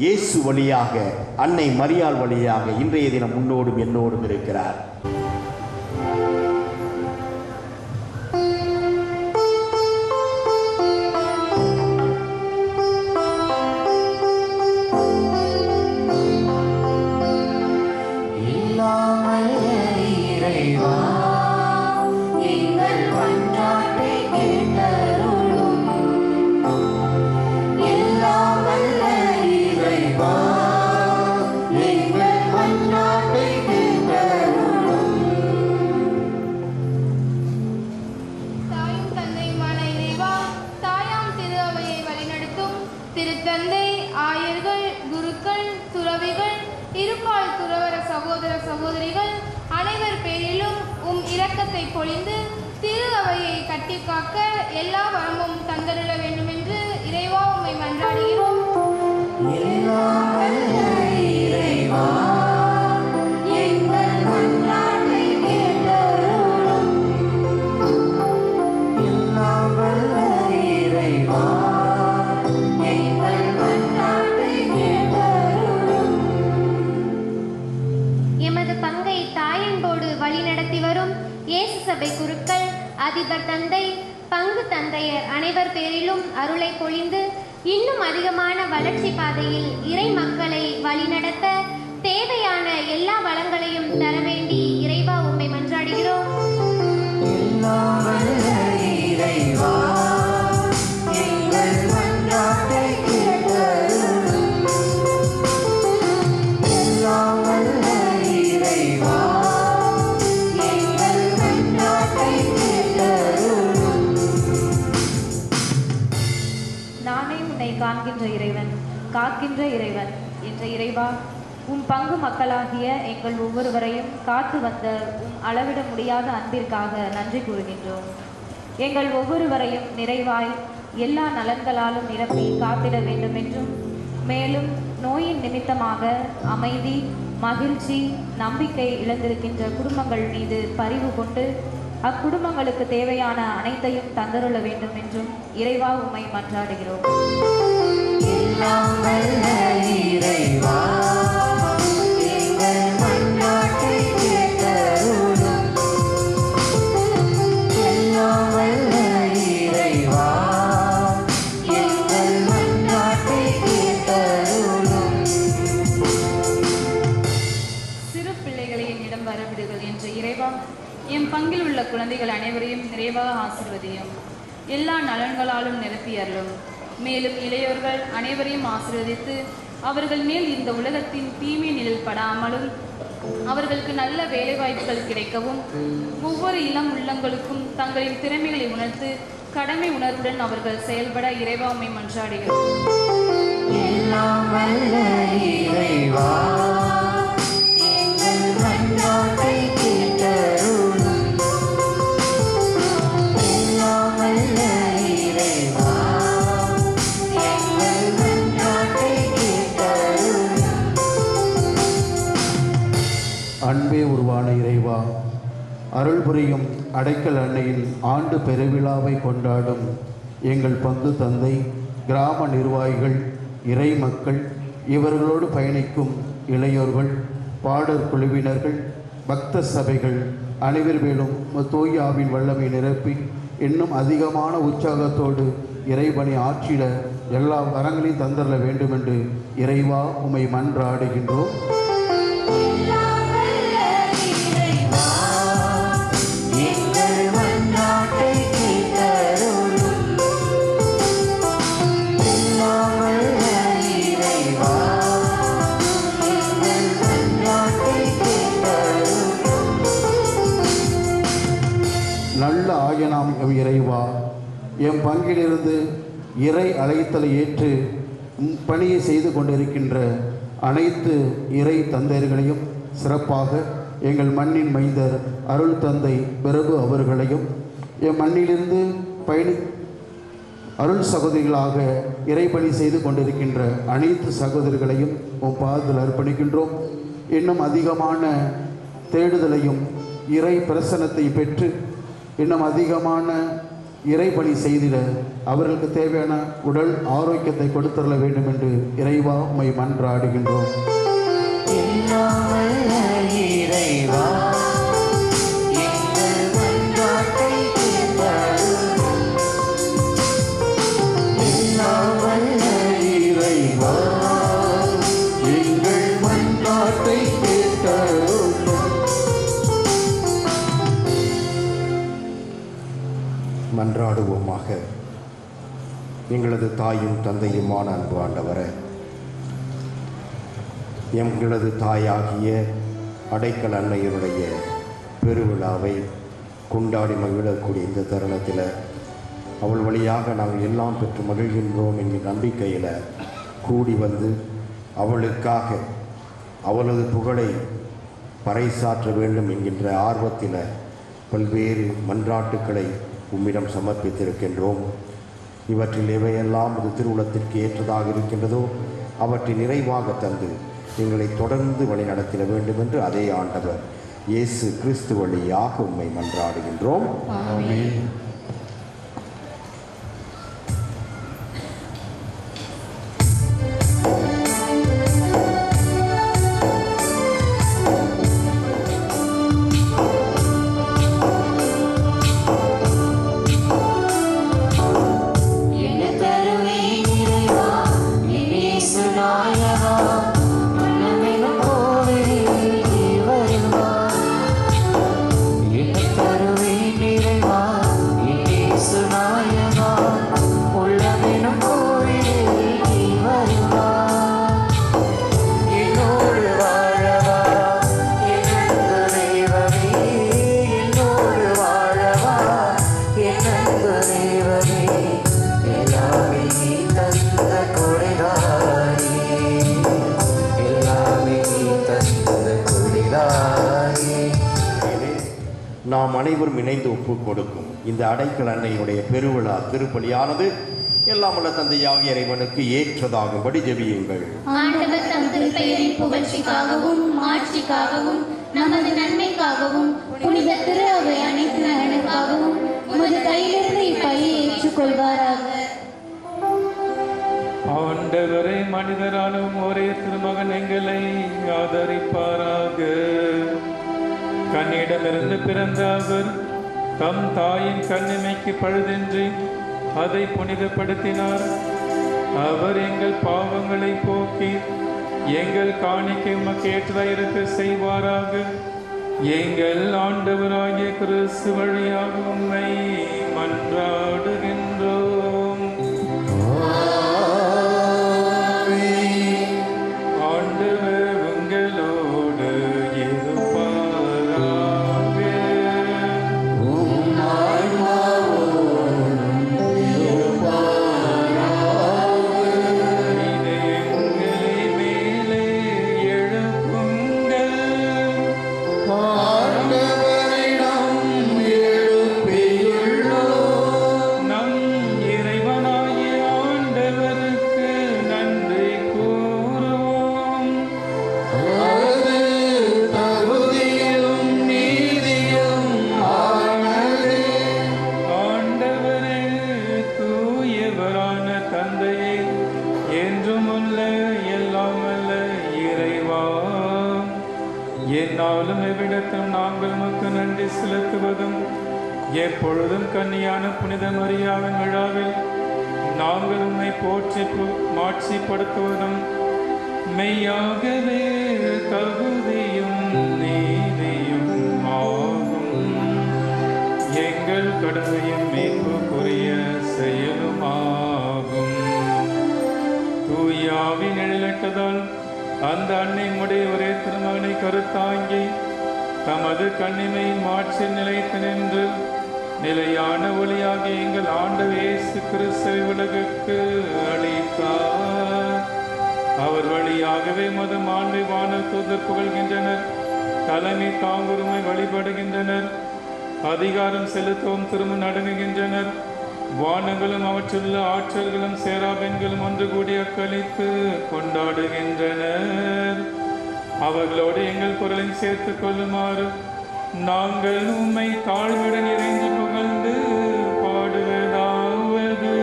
[SPEAKER 1] இயேசு வழியாக, அன்னை மரியாள் வழியாக இன்றைய தினம் உன்னோடும் என்னோடும் இருக்கிறார்.
[SPEAKER 5] திருத்தந்தை, ஆயர்கள், குருக்கள், துறவிகள், இருபால் துறவற சகோதர சகோதரிகள் அனைவர் பேரிலும் உம் இரக்கத்தை பொழிந்து திரு அவையை கட்டி காக்க எல்லா வரமும் தந்தருள வேண்டும் என்று இறைவா உம்மை மன்றாடுகிறோம்.
[SPEAKER 8] எமது பங்கை தாயன்போடு வழிநடத்தி வரும் இயேசு சபை குருக்கள், அதிபர் தந்தை, பங்கு தந்தையர் அனைவர் பேரிலும் அருளை பொழிந்து இன்னும் அதிகமான வளர்ச்சி பாதையில் இறை மக்களை வழிநடத்த தேவையான எல்லா வளங்களையும் தர வேண்டி இறைவா உம்மை மன்றாடுகிறோம்.
[SPEAKER 2] இறைவா எங்கள் மன்றாட்டை
[SPEAKER 9] காண்கின்ற இறைவன், காக்கின்ற இறைவன் என்ற இறைவா, உம் பங்கு மக்களாகிய எங்கள் ஒவ்வொருவரையும் காத்து வந்த உம் அளவிட முடியாத அன்பிற்காக நன்றி கூறுகின்றோம். எங்கள் ஒவ்வொருவரையும் நிறைவாய் எல்லா நலன்களாலும் நிரப்பி காத்திட வேண்டும் என்றும், மேலும் நோயின் நிமித்தமாக அமைதி, மகிழ்ச்சி, நம்பிக்கை இழந்திருக்கின்ற குடும்பங்கள் மீது பரிவு கொண்டு அக்குடும்பங்களுக்கு தேவையான அனைத்தையும் தந்தருள வேண்டும் என்றும் இறைவா உம்மை மன்றாடுகிறோம்.
[SPEAKER 2] எல்லாம் வல்ல இறைவா, எங்கள் மன்றாட்டை கேட்டருளும். எல்லாம் வல்ல இறைவா, எங்கள் மன்றாட்டை கேட்டருளும்.
[SPEAKER 9] சிறு பிள்ளைகளை என்னிடம் வரவிடுங்கள் என்ற இறைவா, என் பங்கில் உள்ள குழந்தைகள் அனைவரையும் நிறைவாக ஆசீர்வதியும். எல்லா நலன்களாலும் நிரப்பியருளும். மேலும் இளையோர்கள் அனைவரையும் ஆசீர்வதித்து அவர்கள் மேல் இந்த உலகத்தின் தீமை நிழல் படாமலும் அவர்களுக்கு நல்ல வேலைவாய்ப்புகள் கிடைக்கவும், ஒவ்வொரு இளம் உள்ளங்களுக்கும் தங்களின் திறமைகளை உணர்த்து கடமை உணர்வுடன் அவர்கள் செயல்பட இறைவா உம்மை மன்றாடுகிறோம்.
[SPEAKER 2] எல்லாம் வல்ல இறைவா, எங்கள் மன்றாட்டை கேட்டருளும். எல்லாம் வல்ல இறைவா, எங்கள் மன்றாட்டை கேட்டருளும்.
[SPEAKER 10] அன்பே உருவான இறைவா, அருள் புரியும் அடைக்கல் அன்னையின் ஆண்டு பெருவிழாவை கொண்டாடும் எங்கள் பங்கு தந்தை, கிராம நிர்வாகிகள், இறை மக்கள், இவர்களோடு பயணிக்கும் இளையோர்கள், பாடற் குழுவினர்கள், பக்த சபைகள் அனைவர் மேலும் தூய ஆவின் வல்லமை நிரப்பி இன்னும் அதிகமான உற்சாகத்தோடு இறைபணி ஆற்றிட எல்லா வரங்களையும் தந்தரல வேண்டும் என்று இறைவா உம்மை மன்றாடுகின்றோம்.
[SPEAKER 2] எல்லாம் வல்ல இறைவா, எங்கள் மன்றாட்டை கேட்டருளும். எல்லாம் வல்ல இறைவா, எங்கள் மன்றாட்டை கேட்டருளும்.
[SPEAKER 10] நல்ல ஆயனாம் இறைவா, என் பங்கிலிருந்து இறை அழைத்தலை ஏற்று பணியை செய்து கொண்டிருக்கின்ற அனைத்து இறை தந்தையர்களையும், சிறப்பாக எங்கள் மண்ணின் மைந்தர் அருள் தந்தை பிரபு அவர்களையும், என் மண்ணிலிருந்து அருள் சகோதரிகளாக இறைப்பணி செய்து கொண்டிருக்கின்ற அனைத்து சகோதரிகளையும் உன் பாதத்தில் அர்ப்பணிக்கின்றோம். இன்னும் அதிகமான தேடுதலையும் இறை பிரசன்னத்தை பெற்று இன்னும் அதிகமான இறைப்பணி செய்திட அவர்களுக்கு தேவையான உடல் ஆரோக்கியத்தை கொடுத்தரல வேண்டும் என்று இறைவா உம்மை மன்றாடுகின்றோம்.
[SPEAKER 2] எல்லாம் வல்ல இறைவா, எங்கள் மன்றாட்டை கேட்டருளும். எல்லாம் வல்ல இறைவா,
[SPEAKER 10] எங்கள் மன்றாட்டை கேட்டருளும்.
[SPEAKER 1] மன்றாடுவோமாக. எங்களது தாயும் தந்தையுமான அன்பு ஆண்டவரே, எங்களது தாயாகிய அடைக்கல் அன்னையருடைய பெருவிழாவை கொண்டாடி மகிழக்கூடிய இந்த தருணத்தில் அவள் வழியாக நாங்கள் எல்லாம் பெற்று மகிழ்கின்றோம் என்கிற நம்பிக்கையில் கூடி வந்து அவளுக்காக அவளது புகழை பறைசாற்ற வேண்டும் என்கின்ற ஆர்வத்தில் பல்வேறு மன்றாட்டுக்களை உம்மிடம் சமர்ப்பித்திருக்கின்றோம். இவற்றில் எவையெல்லாம் இது திருவுளத்திற்கு ஏற்றதாக இருக்கின்றதோ அவற்றை நிறைவாக தந்து எங்களை தொடர்ந்து வழி நடத்திட வேண்டும் என்று அதே ஆண்டவர் இயேசு கிறிஸ்து வழியாக உம்மை மன்றாடுகின்றோம்.
[SPEAKER 2] ஆமென். என்ன தருவேன் இறைவா, என் இயேசு நாயகா, மனமெனும் கோவிலில் நீ வருவாய். என்ன தருவேன் இறைவா,
[SPEAKER 1] நாம் அனைவரும் இணைந்து ஒப்பு கொடுக்கும் இந்த அடைக்கல் அன்னையினுடைய பெருவிழா திருப்பலியானது எல்லாம் வல்ல தந்தையாகிய இறைவனுக்கு ஏற்றதாகும்படி ஜெபியுங்கள்.
[SPEAKER 2] ஆண்டவர் தம் திருப்பெயரின் புகழ்ச்சிக்காகவும் மாட்சிக்காகவும் நமது நன்மைக்காகவும் புனித திரு அவை அனைத்து நலனுக்காகவும் உமது கையிலிருந்து இப்பலியை ஏற்றுக்கொள்வாராக.
[SPEAKER 4] ஆண்டவரே, மனிதராலும் ஒரே திருமகன் எங்களை ஆதரிப்பாராக. கண்ணிடமிருந்து பிறந்த அவர் தம் தாயின் கண்ணிமைக்கு பழுதின்றி அதை புனிதப்படுத்தினார். அவர் எங்கள் பாவங்களை போக்கி எங்கள் காணிக்கை மக்கேற்றதாயிருக்க செய்வாராக. எங்கள் ஆண்டவராகிய கிறிஸ்து வழியாக உம்மை மன்றாடுகின்றோம். ஆண்டவர் உங்களோடு இருப்பாராக. இதயங்களை மேலே எழுப்புங்கள். நம் இறைவனாகிய ஆண்டவருக்கு நன்றி கூறுவோம். ஆண்டவரே, தூயவரான தந்தையே, என்றும் உள்ள எல்லாம் வல்ல இறைவா, என்னாலும் எவ்விடத்திலும் நாங்கள் உமக்கு நன்றி செலுத்துவதும் எப்பொழுதும் கன்னியான புனித மரியாவின் விழாவில் நாங்கள் உம்மை போற்றி மாட்சிப்படுத்துவதும் மெய்யாகவே தகுதியும் நீதியும் ஆகும். எங்கள் கடமையும் மீட்புக்குரிய செயலுமாகும். தூயாவி நிழலிட்டதால் அந்த அன்னை முடைய ஒரே திருமகனை கருத்தாங்கி தமது கண்ணிமை மாற்றி நிலைத்து நின்று நிலையான ஒளியாகி எங்கள் ஆண்டவர் இயேசு கிறிஸ்துவை உலகுக்கு அளித்தார். அவர் வழியாகவே மதம் ஆண்மை வானல் தூதர் புகழ்கின்றனர். தலைமை தாங்குருமை வழிபடுகின்றனர். அதிகாரம் செலுத்தவும் திரும்ப நடுங்குகின்றனர். வானங்களும் அவற்றுள்ள ஆற்றல்களும் சேராபெண்களும் ஒன்று கூடி அக்களித்து கொண்டாடுகின்றனர். அவர்களோடு எங்கள் குரலையும் சேர்த்துக் கொள்ளுமாறு நாங்கள் உம்மை தாழ்வுடன் இறைந்து புகழ்ந்து பாடுவதாவது.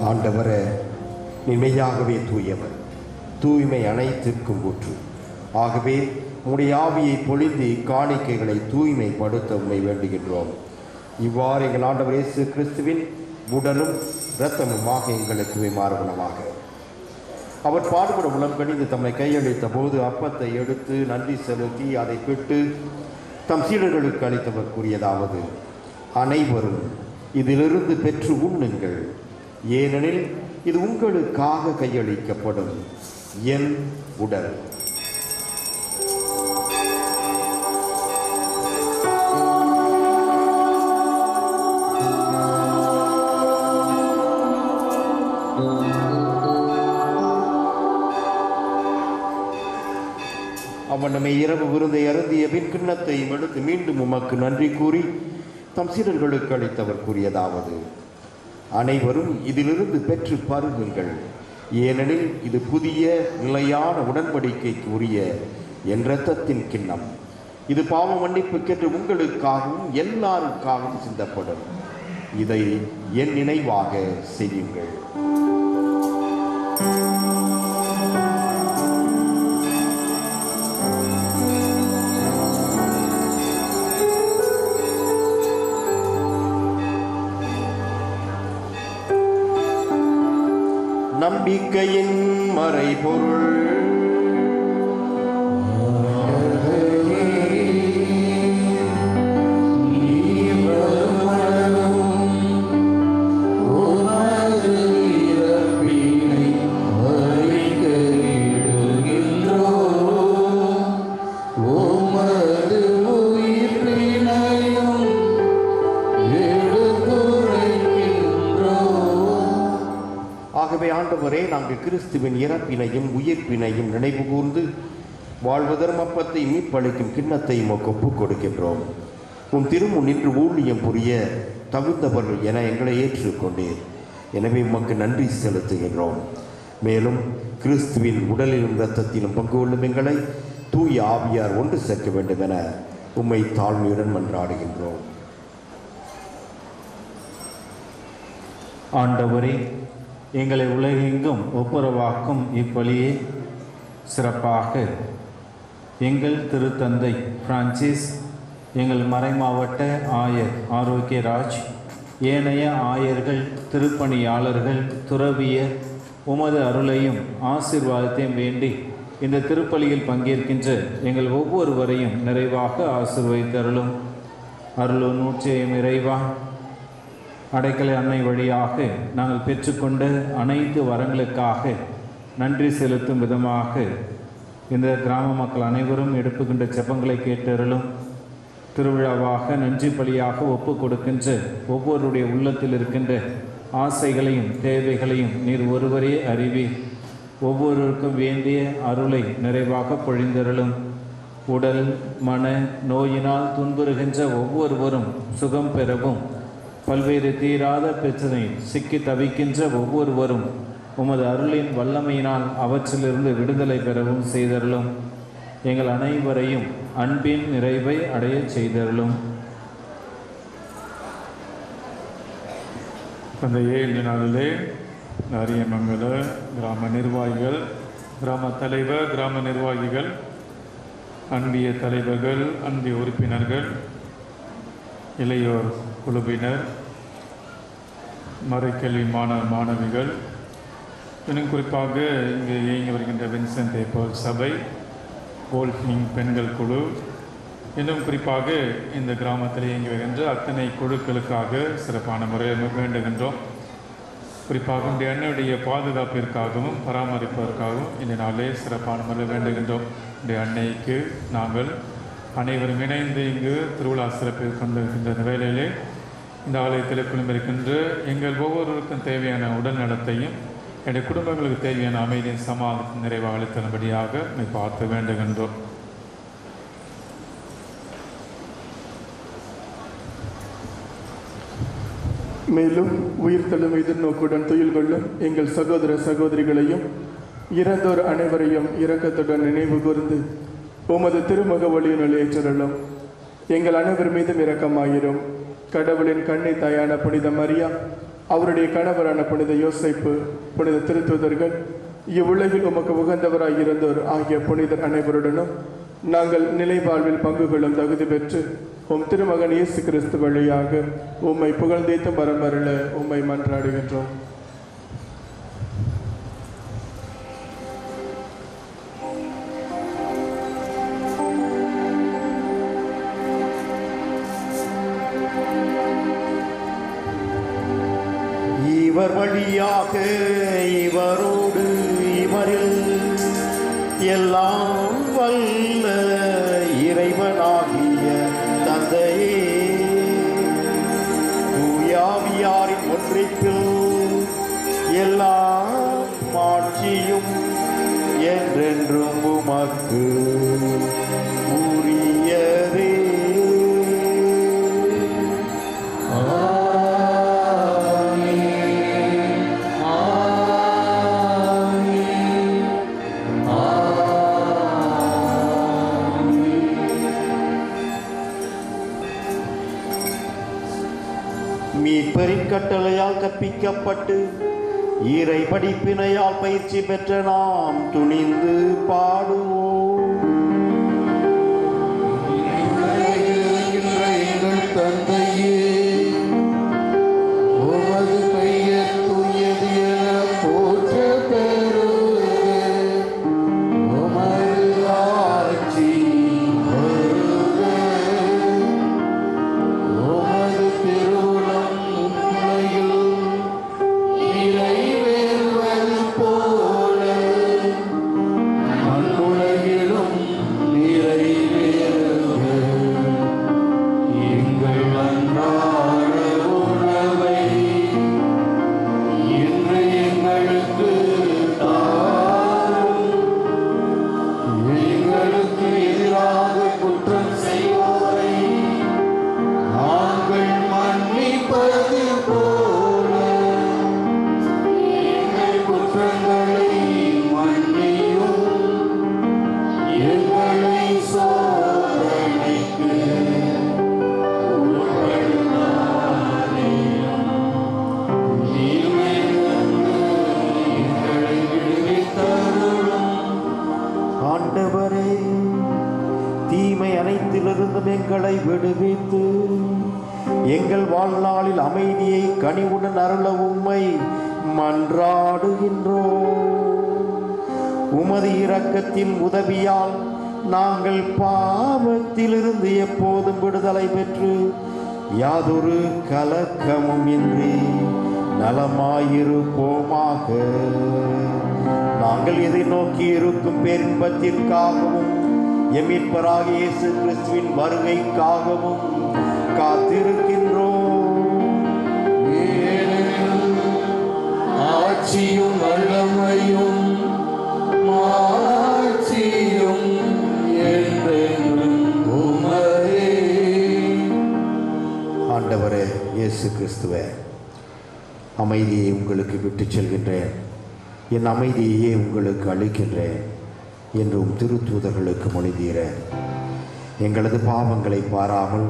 [SPEAKER 1] ஆண்டவரே, மெய்யாகவே தூயவர், தூய்மை அனைத்திற்கும் ஊற்று. ஆகவே உம்முடைய ஆவியை பொழிந்து காணிக்கைகளை தூய்மைப்படுத்த உம்மை வேண்டுகின்றோம். இவ்வாறு எங்கள் ஆண்டவர் இயேசு கிறிஸ்துவின் உடலும் இரத்தமுமாக எங்களுக்கு மாறுபனமாக. அவர் பாடுபட உளம் கணிந்து தம்மை கையளித்த போது அப்பத்தை எடுத்து நன்றி செலுத்தி அதை பிட்டு தம் சீடர்களுக்கு அளித்தவர் கூறியதாவது: அனைவரும் இதிலிருந்து பெற்று உண்ணுங்கள், ஏனெனில் இது உங்களுக்காக கையளிக்கப்படும் என் உடல். அவன் நம்மை இரவு விருந்தை அருந்திய பின் கிண்ணத்தையும் எடுத்து மீண்டும் உமக்கு நன்றி கூறி தம் சீடர்களுக்கு அளித்தவர் கூறியதாவது: அனைவரும் இதிலிருந்து பெற்று பருகுங்கள், ஏனெனில் இது புதிய நிலையான உடன்படிக்கைக்கு உரிய என் இரத்தத்தின் கிண்ணம். இது பாவ மன்னிப்புக்கென்று உங்களுக்காகவும் எல்லாருக்காகவும் சிந்தப்படும். இதை என் நினைவாக செய்யுங்கள். நம்பிக்கையின் மறைபொருள். ஆகவே ஆண்டவரே, நாங்கள் கிறிஸ்துவின் இறப்பினையும் உயிர்ப்பினையும் நினைவு கூர்ந்து வாழ்வதரும் அப்பத்தை மீட்பளிக்கும் கிண்ணத்தை உமக்கு ஒப்புக் கொடுக்கின்றோம். உம் திருமுன் நின்று ஊழியம் புரிய தகுந்தவர்கள் என எங்களை ஏற்றுக்கொண்டீர். எனவே உமக்கு நன்றி செலுத்துகின்றோம். மேலும் கிறிஸ்துவின் உடலிலும் இரத்தத்திலும் பங்கு கொள்ளும் எங்களை தூய ஆவியார் ஒன்று சேர்க்க வேண்டும் என உம்மை தாழ்மையுடன் மன்றாடுகின்றோம்.
[SPEAKER 7] ஆண்டவரே, எங்களை உலகெங்கும் ஒப்புரவாக்கும் இப்பலியை சிறப்பாக எங்கள் திருத்தந்தை பிரான்சிஸ், எங்கள் மறைமாவட்ட ஆயர் ஆரோக்கியராஜ், ஏனைய ஆயர்கள், திருப்பணியாளர்கள், துறவியர் உமது அருளையும் ஆசீர்வாதத்தையும் வேண்டி இந்த திருப்பலியில் பங்கேற்கின்ற எங்கள் ஒவ்வொருவரையும் நிறைவாக ஆசீர்வதித்தருளும். அருளும் நூற்றியம் இறைவா, அடைக்கலை அன்னை வழியாக நாங்கள் பெற்றுக்கொண்ட அனைத்து வரங்களுக்காக நன்றி செலுத்தும் விதமாக இந்த கிராம மக்கள் அனைவரும் எடுப்புகின்ற ஜெபங்களை கேட்டருளும். திருவிழாவாக நன்றி பலியாக ஒப்பு கொடுக்கின்ற ஒவ்வொருடைய உள்ளத்தில் இருக்கின்ற ஆசைகளையும் தேவைகளையும் நீர் ஒருவரே அறிவி ஒவ்வொருவருக்கும் வேண்டிய அருளை நிறைவாக பொழிந்தருளும். உடல் மன நோயினால் துன்புறுகின்ற ஒவ்வொருவரும் சுகம் பெறவும், பல்வேறு தீராத பிரச்சனை சிக்கி தவிக்கின்ற ஒவ்வொருவரும் உமது அருளின் வல்லமையினால் அவற்றிலிருந்து விடுதலை பெறவும் செய்தருளும். எங்கள் அனைவரையும் அன்பின் நிறைவை அடைய செய்தருளும்.
[SPEAKER 4] அந்த 7 நாளிலே அரியமங்கல கிராம நிர்வாகிகள், கிராம தலைவர், கிராம நிர்வாகிகள், அன்பிய தலைவர்கள், அன்பிய உறுப்பினர்கள், இளையோர் குழுவினர், மறைக்கல்வி மாணவிகள், இன்னும் குறிப்பாக இங்கே இயங்கி வருகின்ற வின்சென்ட் போல் சபை, கோல்ஃபிங் பெண்கள் குழு, இன்னும் குறிப்பாக இந்த கிராமத்தில் இயங்கி வருகின்ற அத்தனை குழுக்களுக்காக சிறப்பான முறையை வேண்டுகின்றோம். குறிப்பாக இந்த அன்னையுடைய பாதுகாப்பிற்காகவும் பராமரிப்பதற்காகவும் இந்த நாளே சிறப்பான முறையில் வேண்டுகின்றோம். இந்த அன்னைக்கு நாங்கள் அனைவரும் இணைந்து இங்கு திருவிழா சிறப்பில் கொண்டிருக்கின்ற வேளையிலே இந்த ஆலயத்தில் குழுமிருக்கின்ற எங்கள் ஒவ்வொருவருக்கும் தேவையான உடல் நலத்தையும் என்னுடைய குடும்பங்களுக்கு தேவையான அமைதியின் சமாதானத்தின் நிறைவாக அளித்தபடியாக பார்த்து வேண்டுகின்றோம்.
[SPEAKER 3] மேலும் உயிர்த்தெழும் எதிர்நோக்குடன் துயில் கொள்ளும் எங்கள் சகோதர சகோதரிகளையும் இறந்தோர் அனைவரையும் இரக்கத்துடன் நினைவு கூர்ந்து உமது திருமுக ஒளியினுள் ஏற்றருளும். எங்கள் அனைவர் மீதும் இரக்கமாயிரும். கடவுளின் கண்ணை தாயான புனித மரியா, அவருடைய கணவரான புனித யோசேப்பு, புனித திருத்தூதர்கள், இவ்வுலகில் உமக்கு உகந்தவராய் இருந்தோர் ஆகிய புனிதர் அனைவருடனும் நாங்கள் நிலை வாழ்வில் பங்கு கொள்ளும் தகுதி பெற்று உம் திருமகன் இயேசு கிறிஸ்து வழியாக உம்மை புகழ்ந்தேத்தும் வரமருள உம்மை மன்றாடுகின்றோம்.
[SPEAKER 1] இவர் வழியாக இவரோடு இவரில் எல்லாம் வல்ல இறைவனாகிய தந்தையே, தூயாவியாரின் ஒன்றிப்பில் எல்லா மாட்சியும் என்ற என்றென்றும் உமக்கு உரியதே. மீட்பரின் கட்டளையால் கற்பிக்கப்பட்டு இறை படிப்பினையால் பயிற்சி பெற்ற நாம் துணிந்து பாடுவோம்.
[SPEAKER 10] எங்கள் தந்தையே, உமது பெயர் தூயது என போற்ற பெறுக. உமது ஆட்சி வருக. உமது திருவுளம் உம்முலையில் நிறைவேறுவது போல மண்ணுலகிலும் நிறைவேறுக. எங்கள் அன்றாட உணவை இன்று எங்களுக்கு தாரும். எங்களுக்கு எதிராக குற்றம் செய்வோரை நாங்கள் மன்னிப்பது போல எங்கள் குற்றங்களை மன்னியும். எங்களை சோதனைக்கு உட்படுத்தாதேயும். தீமையிலிருந்து எங்களை விடுவித்தருளும்.
[SPEAKER 1] ஆண்டவரே, தீமை அனைத்திலிருந்தும் எங்களை விடுவித்து எங்கள் வாழ்நாளில் அமைதியை கனிவுடன் அருள உம்மை மன்றாடுகின்றோம். உமது இரக்கத்தின் உதவியால் நாங்கள் பாவத்திலிருந்து எப்போதும் விடுதலை பெற்று யாதொரு கலக்கமும் இன்றி நலமாயிருப்போமாக. நாங்கள் எதை நோக்கி இருக்கும் பேரின்பத்திற்காகவும் எமீட்பராகிய இயேசு கிறிஸ்துவின் வருகைக்காகவும் காத்திருக்கின்றோம்.
[SPEAKER 10] ஏனெனில் ஆட்சியும் வல்லமையும் மாட்சியும் என்றென்றும் உமதே.
[SPEAKER 1] ஆண்டவரே இயேசு கிறிஸ்துவே, அமைதியை உங்களுக்கு விட்டுச் செல்கின்றேன், என் அமைதியையே உங்களுக்கு அளிக்கின்றேன் என்றும் திருத்தூதர்களுக்கு மொழிந்தீரேன். எங்களது பாவங்களை பாராமல்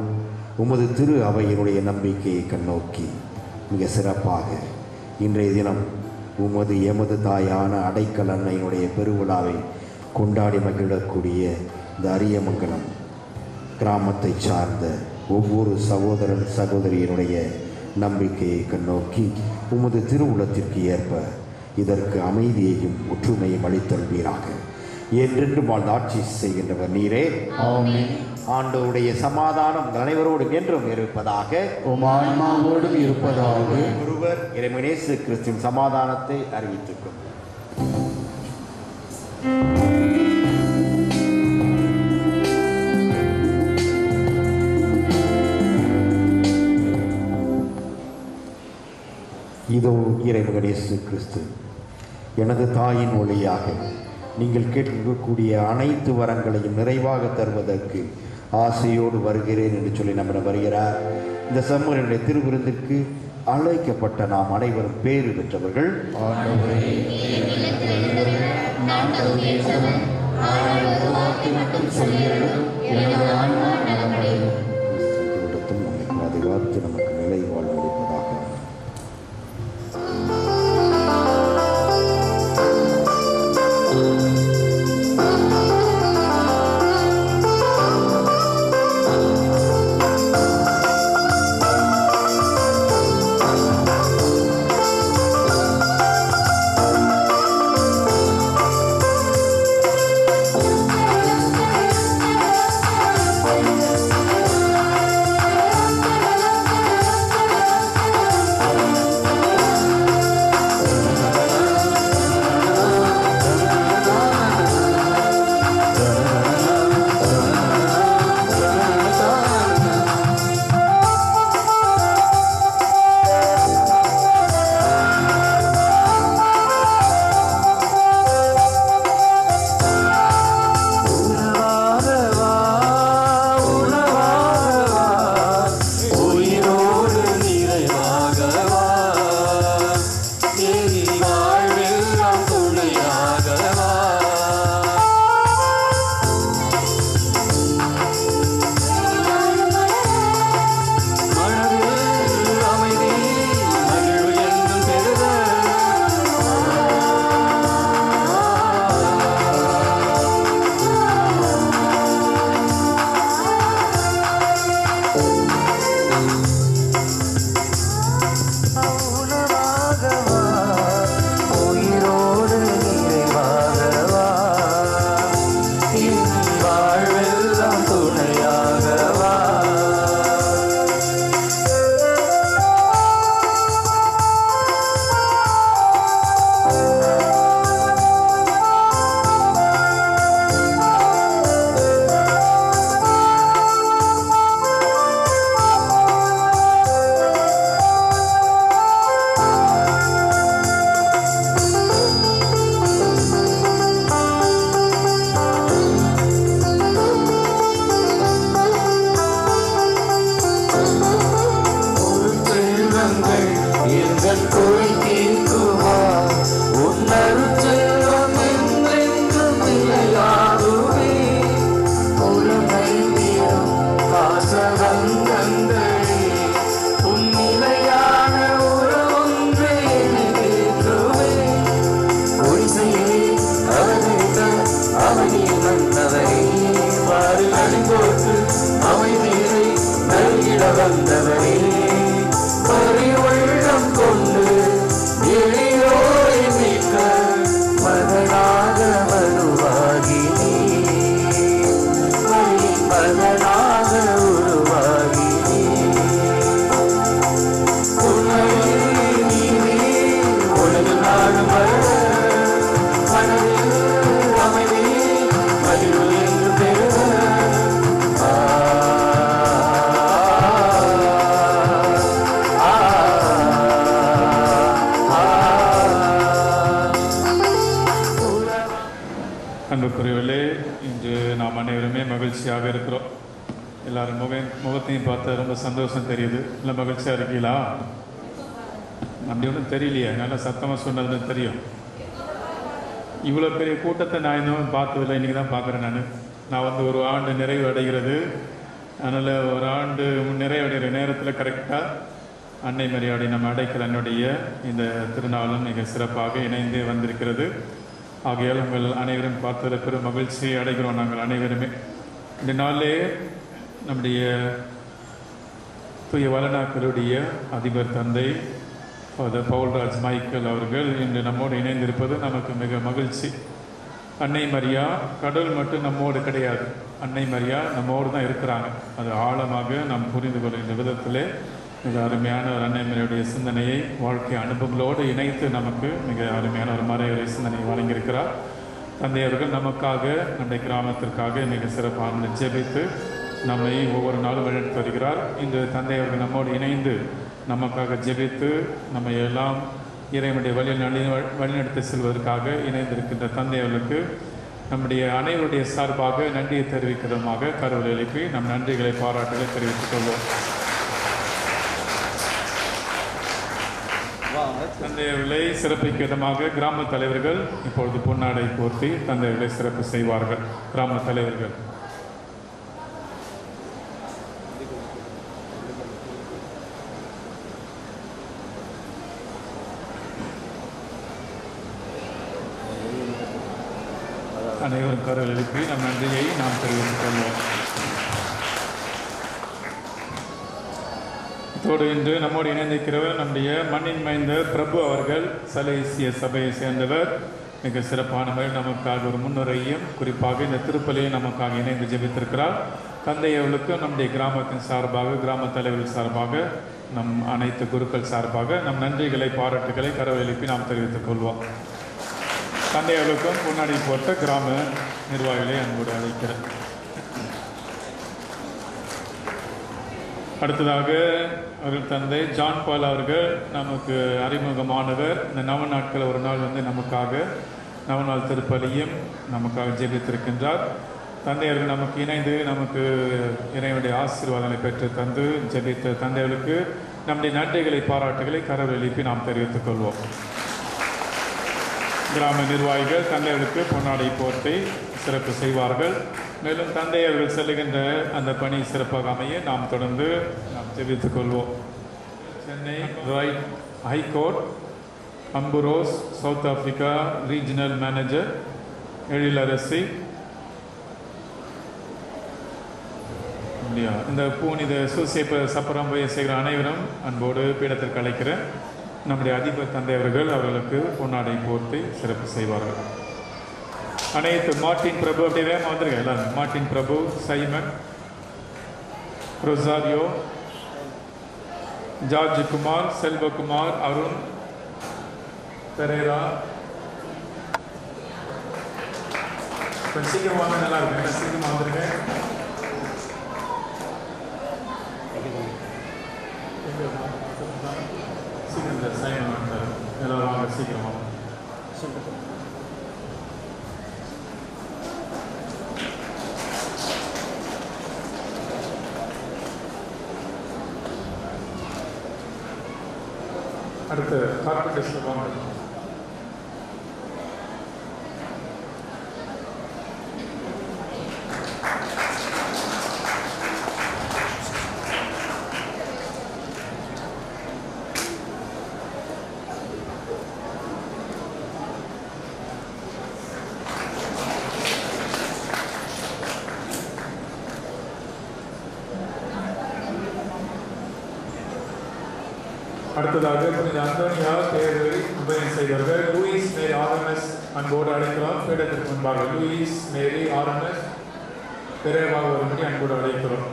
[SPEAKER 1] உமது திரு அவையினுடைய நம்பிக்கையை கண்ணோக்கி மிக சிறப்பாக இன்றைய தினம் எமது தாயான அடைக்கல் அன்னையினுடைய பெருவிழாவை கொண்டாடி மகிழக்கூடிய இந்த அரியமங்கலம் கிராமத்தை சார்ந்த ஒவ்வொரு சகோதரன் சகோதரியினுடைய நம்பிக்கையை கண்ணோக்கி உமது திருவுளத்திற்கு ஏற்ப இதற்கு அமைதியையும் ஒற்றுமையும் அளித்தல்வீராக. என்றென்று வாழ்ந்து ஆட்சி செய்கின்றவர் நீரே.
[SPEAKER 10] ஆமென்.
[SPEAKER 1] ஆண்டவருடைய சமாதானம் அனைவரோடும் என்றும் இருப்பதாக.
[SPEAKER 10] உம் ஆன்மாவோடும் இருப்பதாக.
[SPEAKER 1] ஒருவர் இறைவனேசு கிறிஸ்துவின் சமாதானத்தை அறிவித்துக் கொள்ளும். இதோ இறைமகன் இயேசு கிறிஸ்து எனது தாயின் ஒளியாக நீங்கள் கேட்கக்கூடிய அனைத்து வரங்களையும் நிறைவாக தருவதற்கு ஆசையோடு வருகிறேன் என்று சொல்லி நம்மிடம் வருகிறார். இந்த சம்மனுடைய திருவிருந்திற்கு அழைக்கப்பட்ட நாம் அனைவரும் பேறு பெற்றவர்கள். அதிகாரத்தை நமக்கு நிலை வாழ்வு அளிப்பதாக.
[SPEAKER 11] வந்தவரே பரிவுள்ளம் கொண்டு எளியோரை மீட்க மகனாக மனுவாகினே மகனாக உருவாகினே உன்னையே நீரே உலகு நாடு வர மனதில் அமைதி மகிழ்வு என்று பெற
[SPEAKER 4] அன்புக்குரியவர்களே, இன்று நாம் அனைவருமே மகிழ்ச்சியாக இருக்கிறோம். எல்லாரும் முகத்தையும் பார்த்தா ரொம்ப சந்தோஷம் தெரியுது. இல்லை மகிழ்ச்சியாக இருக்கீங்களா? அப்படி ஒன்றும் தெரியலையே, நல்லா சத்தமாக சொன்னதுன்னு தெரியும். இவ்வளோ பெரிய கூட்டத்தை நான் இன்னும் பார்த்ததில்லை, இன்றைக்கி தான் பார்க்குறேன். நான் வந்து ஒரு ஆண்டு நிறைவு அடைகிறது. அதனால் ஒரு ஆண்டு நிறைவடைகிற நேரத்தில் கரெக்டாக அன்னை மரியாதை நம்ம அடைக்கல என்னுடைய இந்த திருநாளும் மிக சிறப்பாக இணைந்து வந்திருக்கிறது. ஆகையால் உங்கள் அனைவரும் பார்த்ததில் பெரும் மகிழ்ச்சியை அடைகிறோம். நாங்கள் அனைவருமே இந்த நாளிலே நம்முடைய தூய வளநாக்களுடைய அதிபர் தந்தை ஃபாதர் பவுல்ராஜ் மைக்கேல் அவர்கள் இன்று நம்மோடு இணைந்திருப்பது நமக்கு மிக மகிழ்ச்சி. அன்னை மரியா கடவுள் மட்டும் நம்மோடு கிடையாது, அன்னை மரியா நம்மோடு தான் இருக்கிறாங்க. அது ஆழமாக நாம் புரிந்து கொள்கின்ற விதத்திலே மிக அருமையான ஒரு அன்னை மரியாவுடைய சிந்தனையை வாழ்க்கை அனுபவங்களோடு இணைத்து நமக்கு மிக அருமையான ஒரு மறையுறை சிந்தனையை வழங்கியிருக்கிறார். தந்தையவர்கள் நமக்காக நம்முடைய கிராமத்திற்காக மிக சிறப்பாக ஜெபித்து நம்மை ஒவ்வொரு நாளும் வழிநடத்தி வருகிறார். இன்று தந்தையவர்கள் நம்மோடு இணைந்து நமக்காக ஜெபித்து நம்மை எல்லாம் இறைவனுடைய வழிநடத்தி செல்வதற்காக இணைந்திருக்கின்ற தந்தையவர்களுக்கு நம்முடைய அனைவருடைய சார்பாக நன்றியை தெரிவிக்கிறதுமாக கருவில் எழுப்பி நம் நன்றிகளை பாராட்டுகளை தெரிவித்துக் கொள்வோம். தந்தையர்களை சிறப்பிக்கும் விதமாக கிராம தலைவர்கள் இப்பொழுது பொன்னாடை போர்த்தி தந்தையர்களை சிறப்பு செய்வார்கள். கிராம தலைவர்கள் அனைவரும் கருவில் எழுப்பி நம் நன்றியை நாம் தெரிவித்துக் கொள்வோம். இதோடு இன்று நம்மோடு இணைந்திருக்கிறவர் நம்முடைய மண்ணின் மைந்தர் பிரபு அவர்கள், சலேசிய சபையை சேர்ந்தவர். மிக சிறப்பானவர். நமக்காக ஒரு முன்னுரையும் குறிப்பாக இந்த திருப்பலியை நமக்காக இணைந்து ஜெபித்திருக்கிறார். தந்தை அவர்களுக்கு நம்முடைய கிராமத்தின் சார்பாக, கிராம தலைவர்கள் சார்பாக, நம் அனைத்து குருக்கள் சார்பாக நம் நன்றிகளை பாராட்டுகளை கரவை எழுப்பி நாம் தெரிவித்துக் கொள்வோம். தந்தை அவர்களுக்கும் முன்னாடி போட்ட கிராம நிர்வாகிகளை அன்போடு அழைக்கிறேன். அடுத்ததாக அவர்கள் தந்தை ஜான் பால் அவர்கள் நமக்கு அறிமுகமானவர். இந்த நவநாட்கள் ஒரு நாள் வந்து நமக்காக நவநாள் திருப்பலியும் நமக்காக ஜெபித்திருக்கின்றார். தந்தையர்கள் நமக்கு இணைந்து நமக்கு இறைவனுடைய ஆசீர்வாதங்களை பெற்று தந்து ஜெபித்த தந்தையர்களுக்கு நம்முடைய நன்றிகளை பாராட்டுகளை கரவில் எழுப்பி நாம் தெரிவித்துக் கொள்வோம். கிராம நிர்வாகிகள் தந்தையர்களுக்கு பொன்னாடை போர்த்தி சிறப்பு செய்வார்கள். மேலும் தந்தையர்கள் செல்லுகின்ற அந்த பணி சிறப்பாக அமைய நாம் தொடர்ந்து நாம் தெரிவித்துக் கொள்வோம். Chennai right high court Ambrose south Africa regional manager Ezhilarasi. இந்த பூனித சூசிய சப்பரம்பையை செய்கிற அனைவரும் அன்போடு பீடத்திற்கு அழைக்கிறேன். நம்முடைய அதிபர் தந்தையவர்கள் அவர்களுக்கு பொன்னாடை போர்த்தி சிறப்பு செய்வார்கள். அனைத்து மார்டின் பிரபு அப்படி வேகமாக வந்துருங்க எல்லாரும். Martin Prabhu, Simon, Rosario, George Kumar, Selvakumar, Arun, Pereira. சீக்கிரம் வாங்க, நல்லா இருக்கு. என்ன சீக்கிரமாக வந்துருங்க. சீக்கிரம் சைமன் எல்லாரும் வாங்க சீக்கிரமாக. அடுத்து கார்பெண்டர்ஸில் வாங்க. அடுத்ததாக புனித அந்தோனியா தேர்வை உபயம் செய்தவர்கள் லூயிஸ் மேரி ஆர்எம்எஸ் அன்போடு அழைக்கிறோம். பீடத்திற்கு முன்பாக லூயிஸ் மேரி ஆர்எம்எஸ் விரைவாக வரும்படி அன்போடு அழைக்கிறோம்.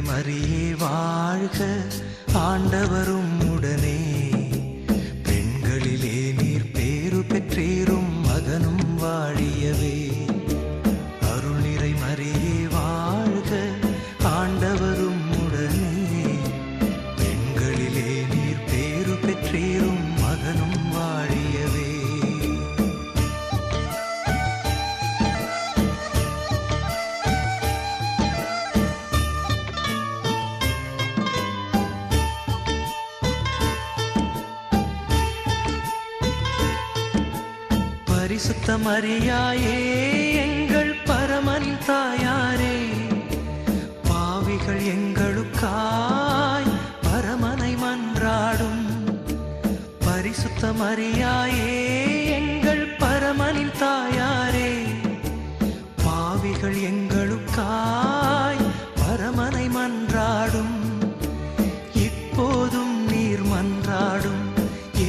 [SPEAKER 12] மரியே வாழ்க, ஆண்டவரும் உடனே, பெண்களிலே நீர் பேறு பெற்றீரும், மகனும் வாழியவே. அருள் நிறை மரியே வாழ்க, ஆண்டவரும் உடனே, பெண்களிலே நீர் பேறு பெற்றீரும், மகனும் வாழியவே. பரிசுத்த மரியாயே எங்கள் பரமனின் தாயாரே, பாவிகள் எங்களுக்காய் பரமனை மன்றாடும். பரிசுத்த மரியாயே எங்கள் பரமனின் தாயாரே, பாவிகள் எங்களுக்காய் பரமனை மன்றாடும். இப்போதும் நீர் மன்றாடும்,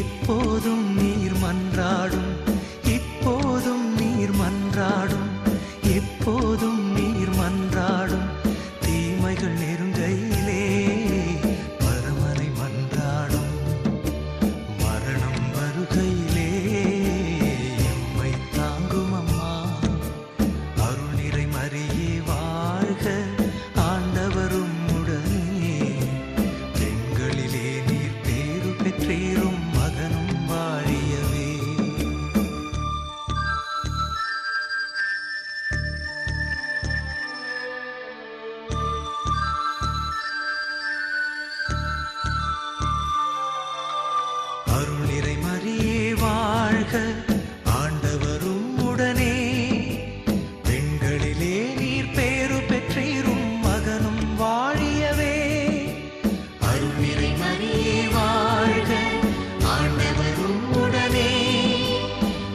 [SPEAKER 12] எப்போதும் நீர் மன்றாடும், இப்போதும் நீர் மன்றாடும், எப்போதும் நீர் மன்றாடும். தீமைகள் நெருங்கையிலே பரமனை மன்றாடும், மரணம் வருகையிலே எம்மை தாங்கும் அம்மா. அருள் நிறை மரியே வாழ்க, ஆண்டவரும் உடனே, பெண்களிலே நீர் பேறு பெற்றீரும், மகனும் வாழியவே. அருள் நிறை மரியே வாழ்க, ஆண்டவரும் உடனே, பெண்களிலே நீர் பேறு பெற்றீரும், மகனும் வாழியவே. அருள் நிறை மரியே வாழ்க, ஆண்டவரும் உடனே,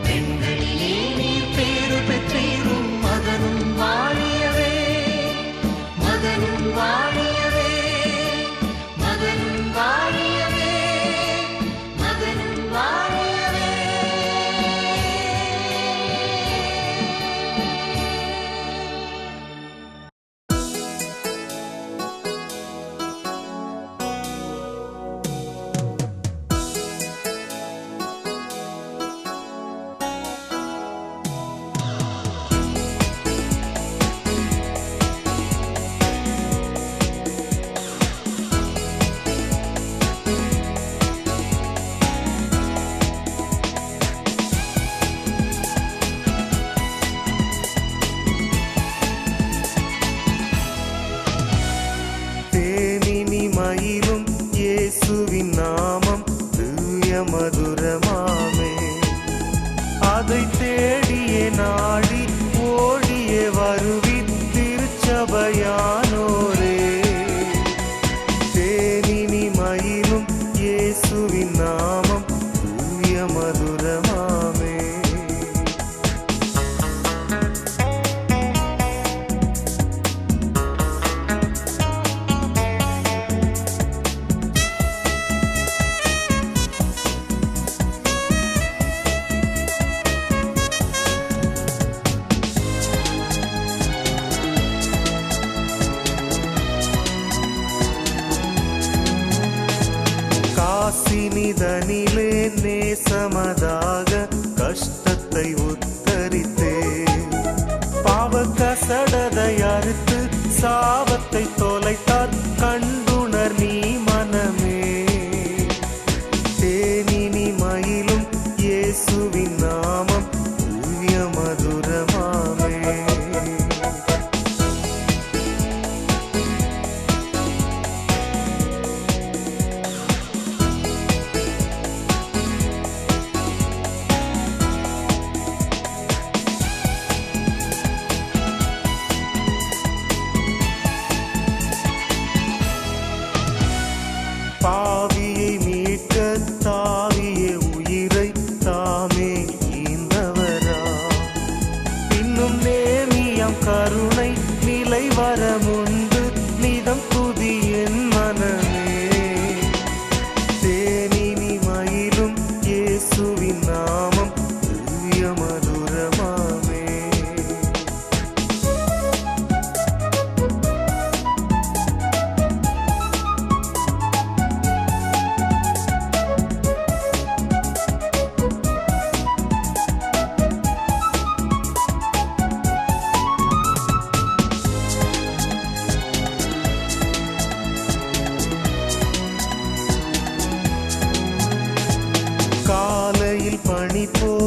[SPEAKER 12] பெண்களிலே நீர் பேறு பெற்றீரும், மகனும் வாழியவே. மகனும் வாழியவே, மகனும் வாழியவே, மகனும் வாழியவே. தேனினி மயிலும் இயேசுவின் நாமம் தூய மதுரமாமே, அதை தேடியே நாடி ஓடியே வருவின் திருச்சபையானோரே. தேனினி மயிலும் இயேசுவின் நாமம் தூய மதுரமாமே. காசினிதனிலே நேசமதாக கஷ்டத்தை உத்தரித்தே, பாவ கசடதை அறுத்து சாபத்தை தொலைத்தார், கண்டுணர் நீ மனமே. தேனினி மயிலும்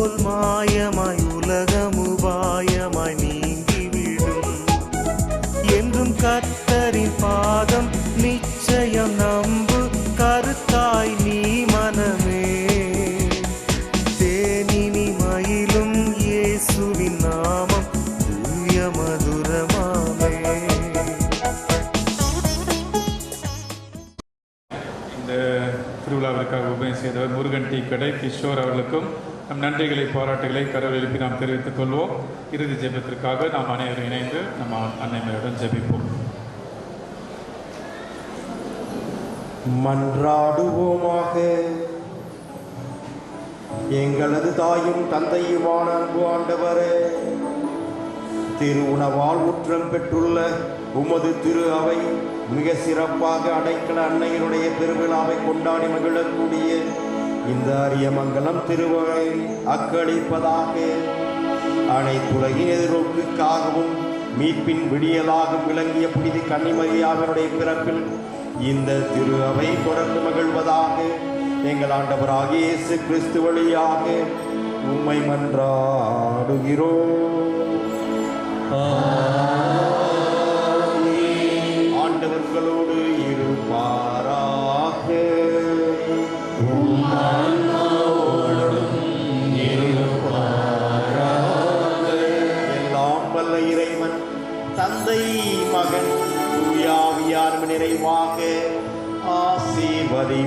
[SPEAKER 12] போல் மாயமாய் உலகமுபாயமாய் நீங்கிவிடும். என்றும் கர்த்தரின் பாதம் நிச்சயம் நம்பு, கருத்தாய் நீ மனமே. தேனினி மயிலும் இயேசுவின் நாமம் தூய மதுரமாமே.
[SPEAKER 4] இந்த திருவிழாவிற்காக உபயம் செய்தவர் முருகன் டீ கடை கிஷோர் அவர்களுக்கும் நம் நன்றிகளை பாராட்டுகளை கரவில் எழுப்பி நாம் தெரிவித்துக் கொள்வோம். இறுதி ஜெபத்திற்காக நாம் அனைவரும் இணைந்து நம்ம அன்னைமையுடன் ஜெபிப்போம்.
[SPEAKER 1] மன்றாடுவோமாக. எங்களது தாயும் தந்தையுமான அன்பு ஆண்டவரே, திரு உணவால் ஊற்றம் பெற்றுள்ள உமது திரு அவை மிக சிறப்பாக அடைக்கல அன்னையினுடைய பெருவிழாவை கொண்டாடி மகிழக்கூடிய இந்த அரிய மங்கலம் திருவகை அக்களிப்பதாக. அனைத்துலகின் எதிர்நோக்குக்காகவும் மீட்பின் விடியலாகவும் விளங்கிய புனித கன்னிமரியாவினுடைய பிறப்பில் இந்த திரு அவை தொடர்ந்து மகிழ்வதாக. எங்கள் ஆண்டவராகிய இயேசு கிறிஸ்து வழியாக உம்மை மன்றாடுகிறோம். ஆண்டவர்களோடு இருப்பாராக. எல்லாம் வல்ல இறைவன் தந்தை மகன் தூயாவியார் நிறைவாக ஆசீர்வதிப்பாராக.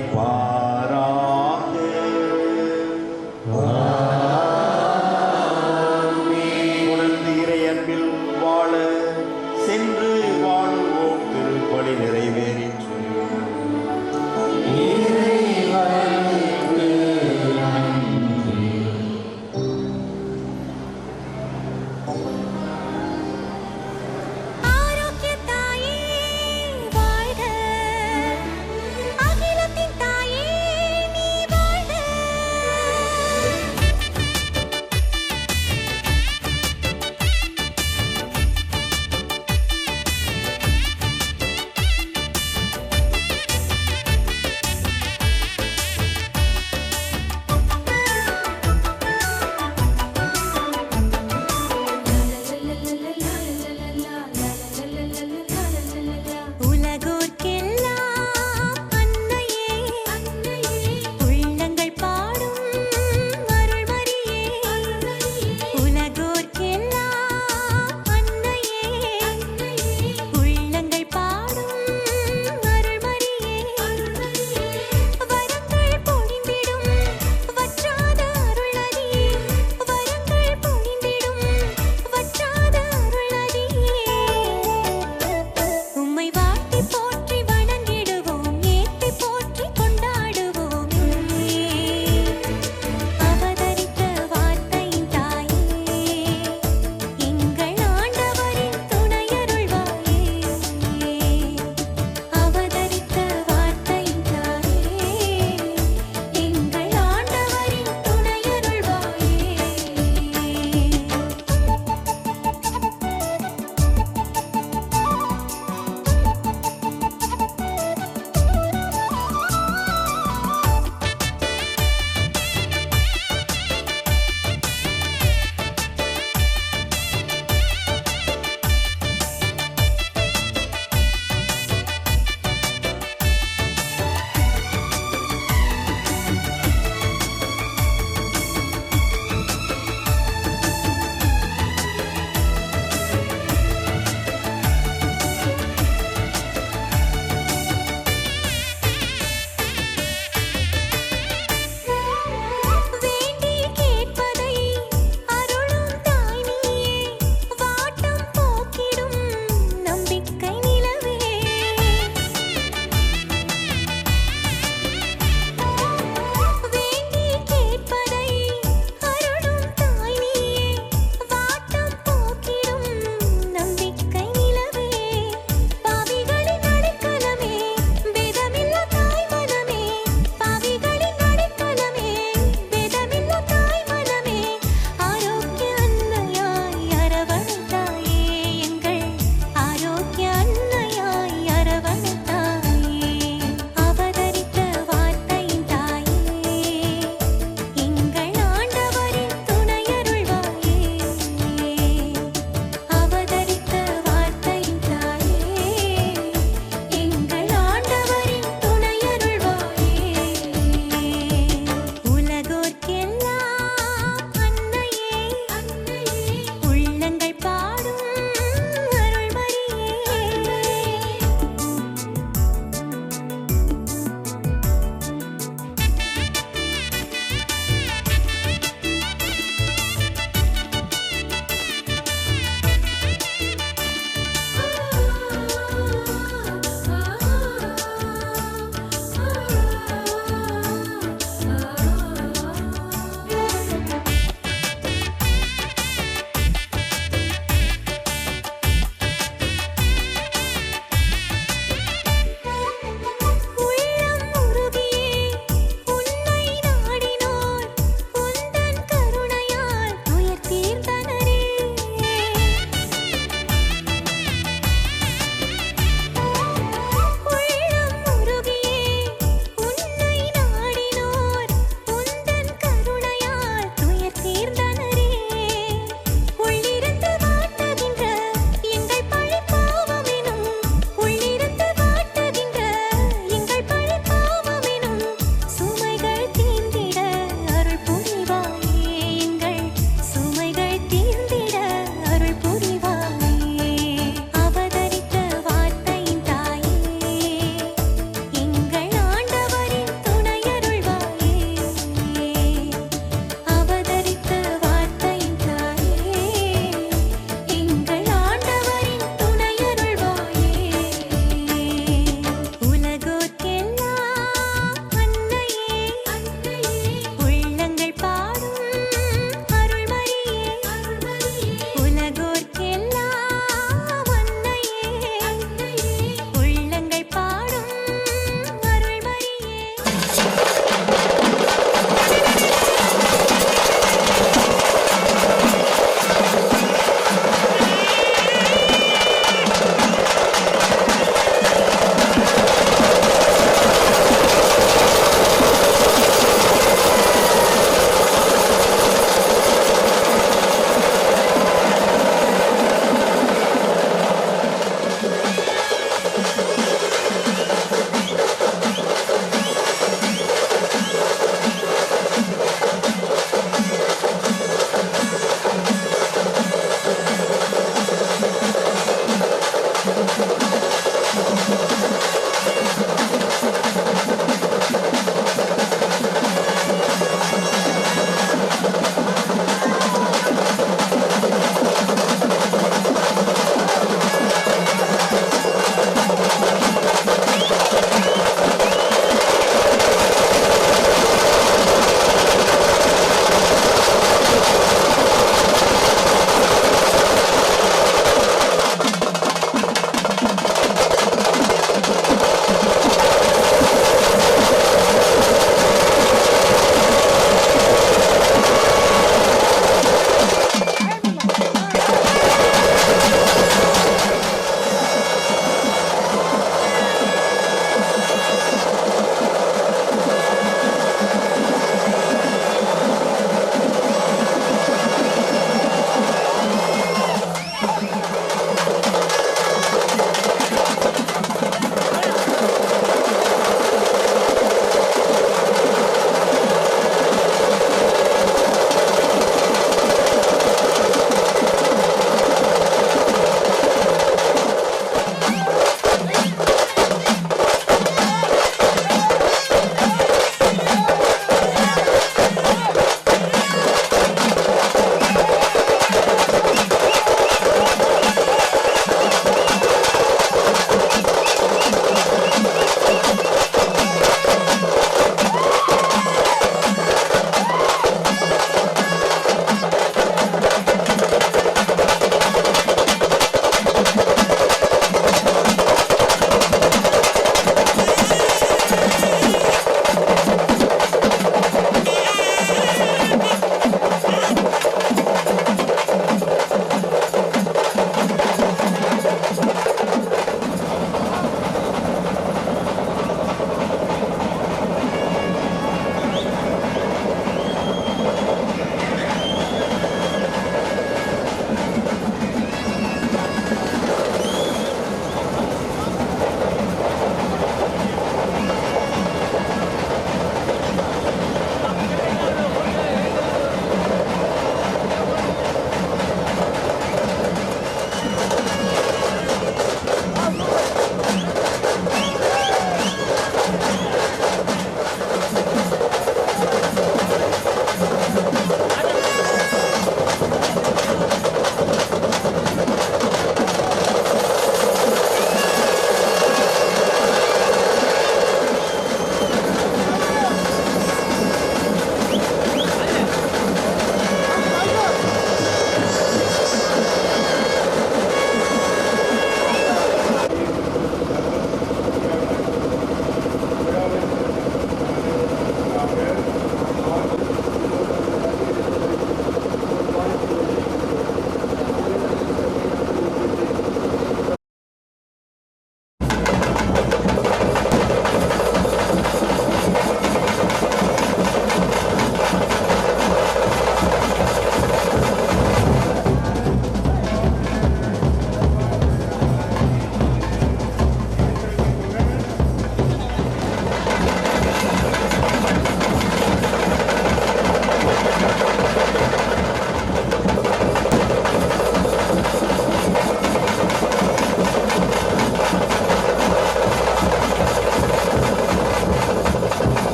[SPEAKER 1] உணர்ந்து இறை அன்பில் வாழ சென்று வாழுவோம். திருப்பலி நிறைவேறிற்று.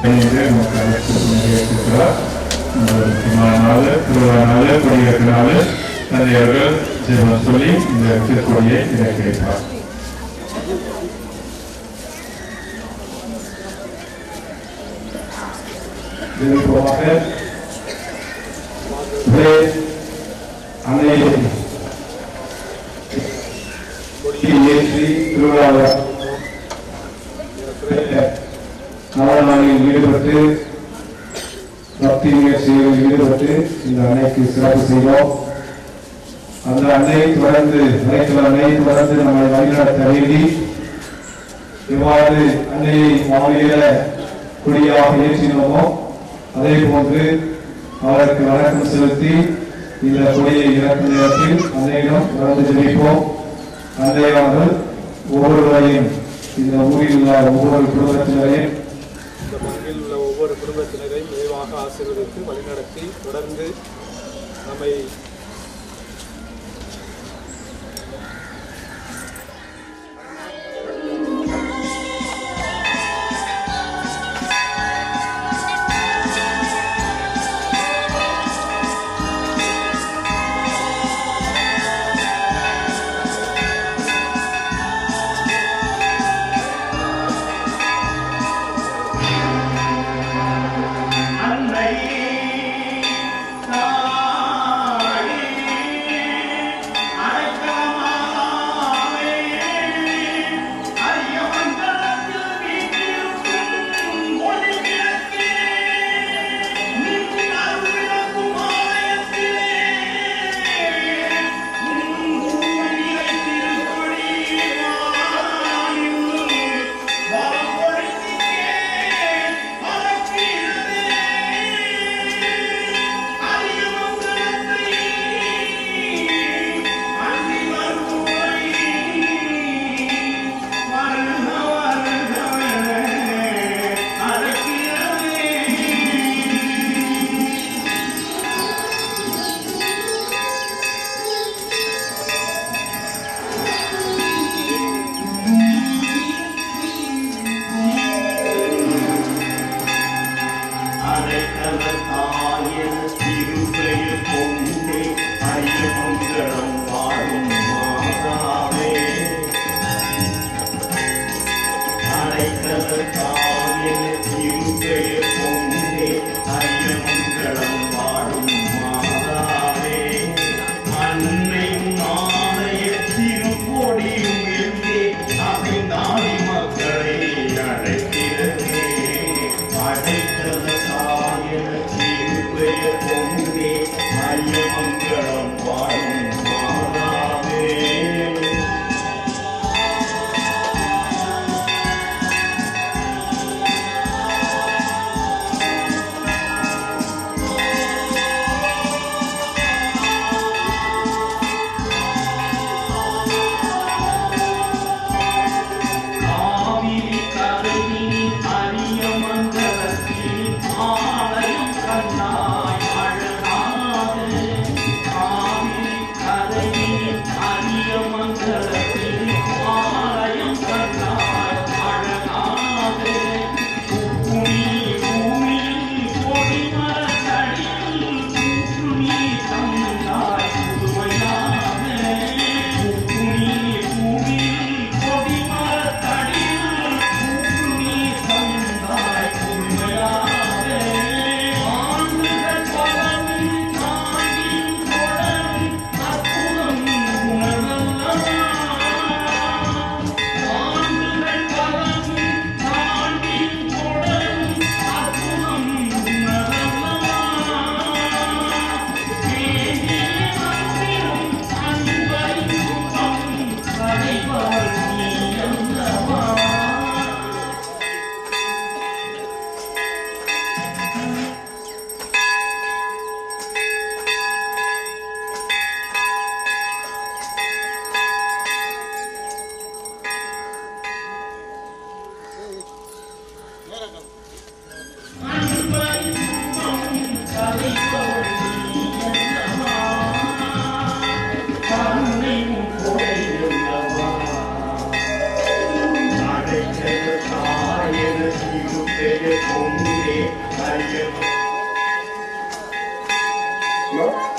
[SPEAKER 4] நமக்கு அரசு நிறைவேற்றிருக்கிறார். முக்கியமான நாள், திருவிழா நாள், கொடியேற்ற நாள். தந்தையர்கள் ஜெபம் சொல்லி இந்த திருக்கொடியை இறக்கி வைப்பார். அன்னையை ஏற்றி திருவிழா நாளில் ஈடுபட்டு பக்தி நிகழ்ச்சிகளில் ஈடுபட்டு இந்த அன்னைக்கு சிறப்பு செய்வோம். அந்த அன்னையை தொடர்ந்து அன்னையை தொடர்ந்து நம்மை வழிநடத்த வேண்டி எவ்வாறு அன்னையை மாநில கொடியாக ஏற்றினோமோ அதே போன்று அவருக்கு வணக்கம் செலுத்தி இந்த கொடியை இறக்கும் நேரத்தில் அன்னையிடம் தொடர்ந்து ஜெபிப்போம். அன்னையாளர்கள் ஒவ்வொருவரையும் இந்த ஊரில் உள்ள ஒவ்வொரு குடும்பத்தினரையும் இந்த பங்கில் உள்ள ஒவ்வொரு குடும்பத்தினரையும் விரைவாக ஆசீர்வதித்து வழிநடத்தி தொடர்ந்து நம்மை
[SPEAKER 11] அடைக்கல தாயே திருப்பெயர் பொங்கே
[SPEAKER 13] Thank you. No?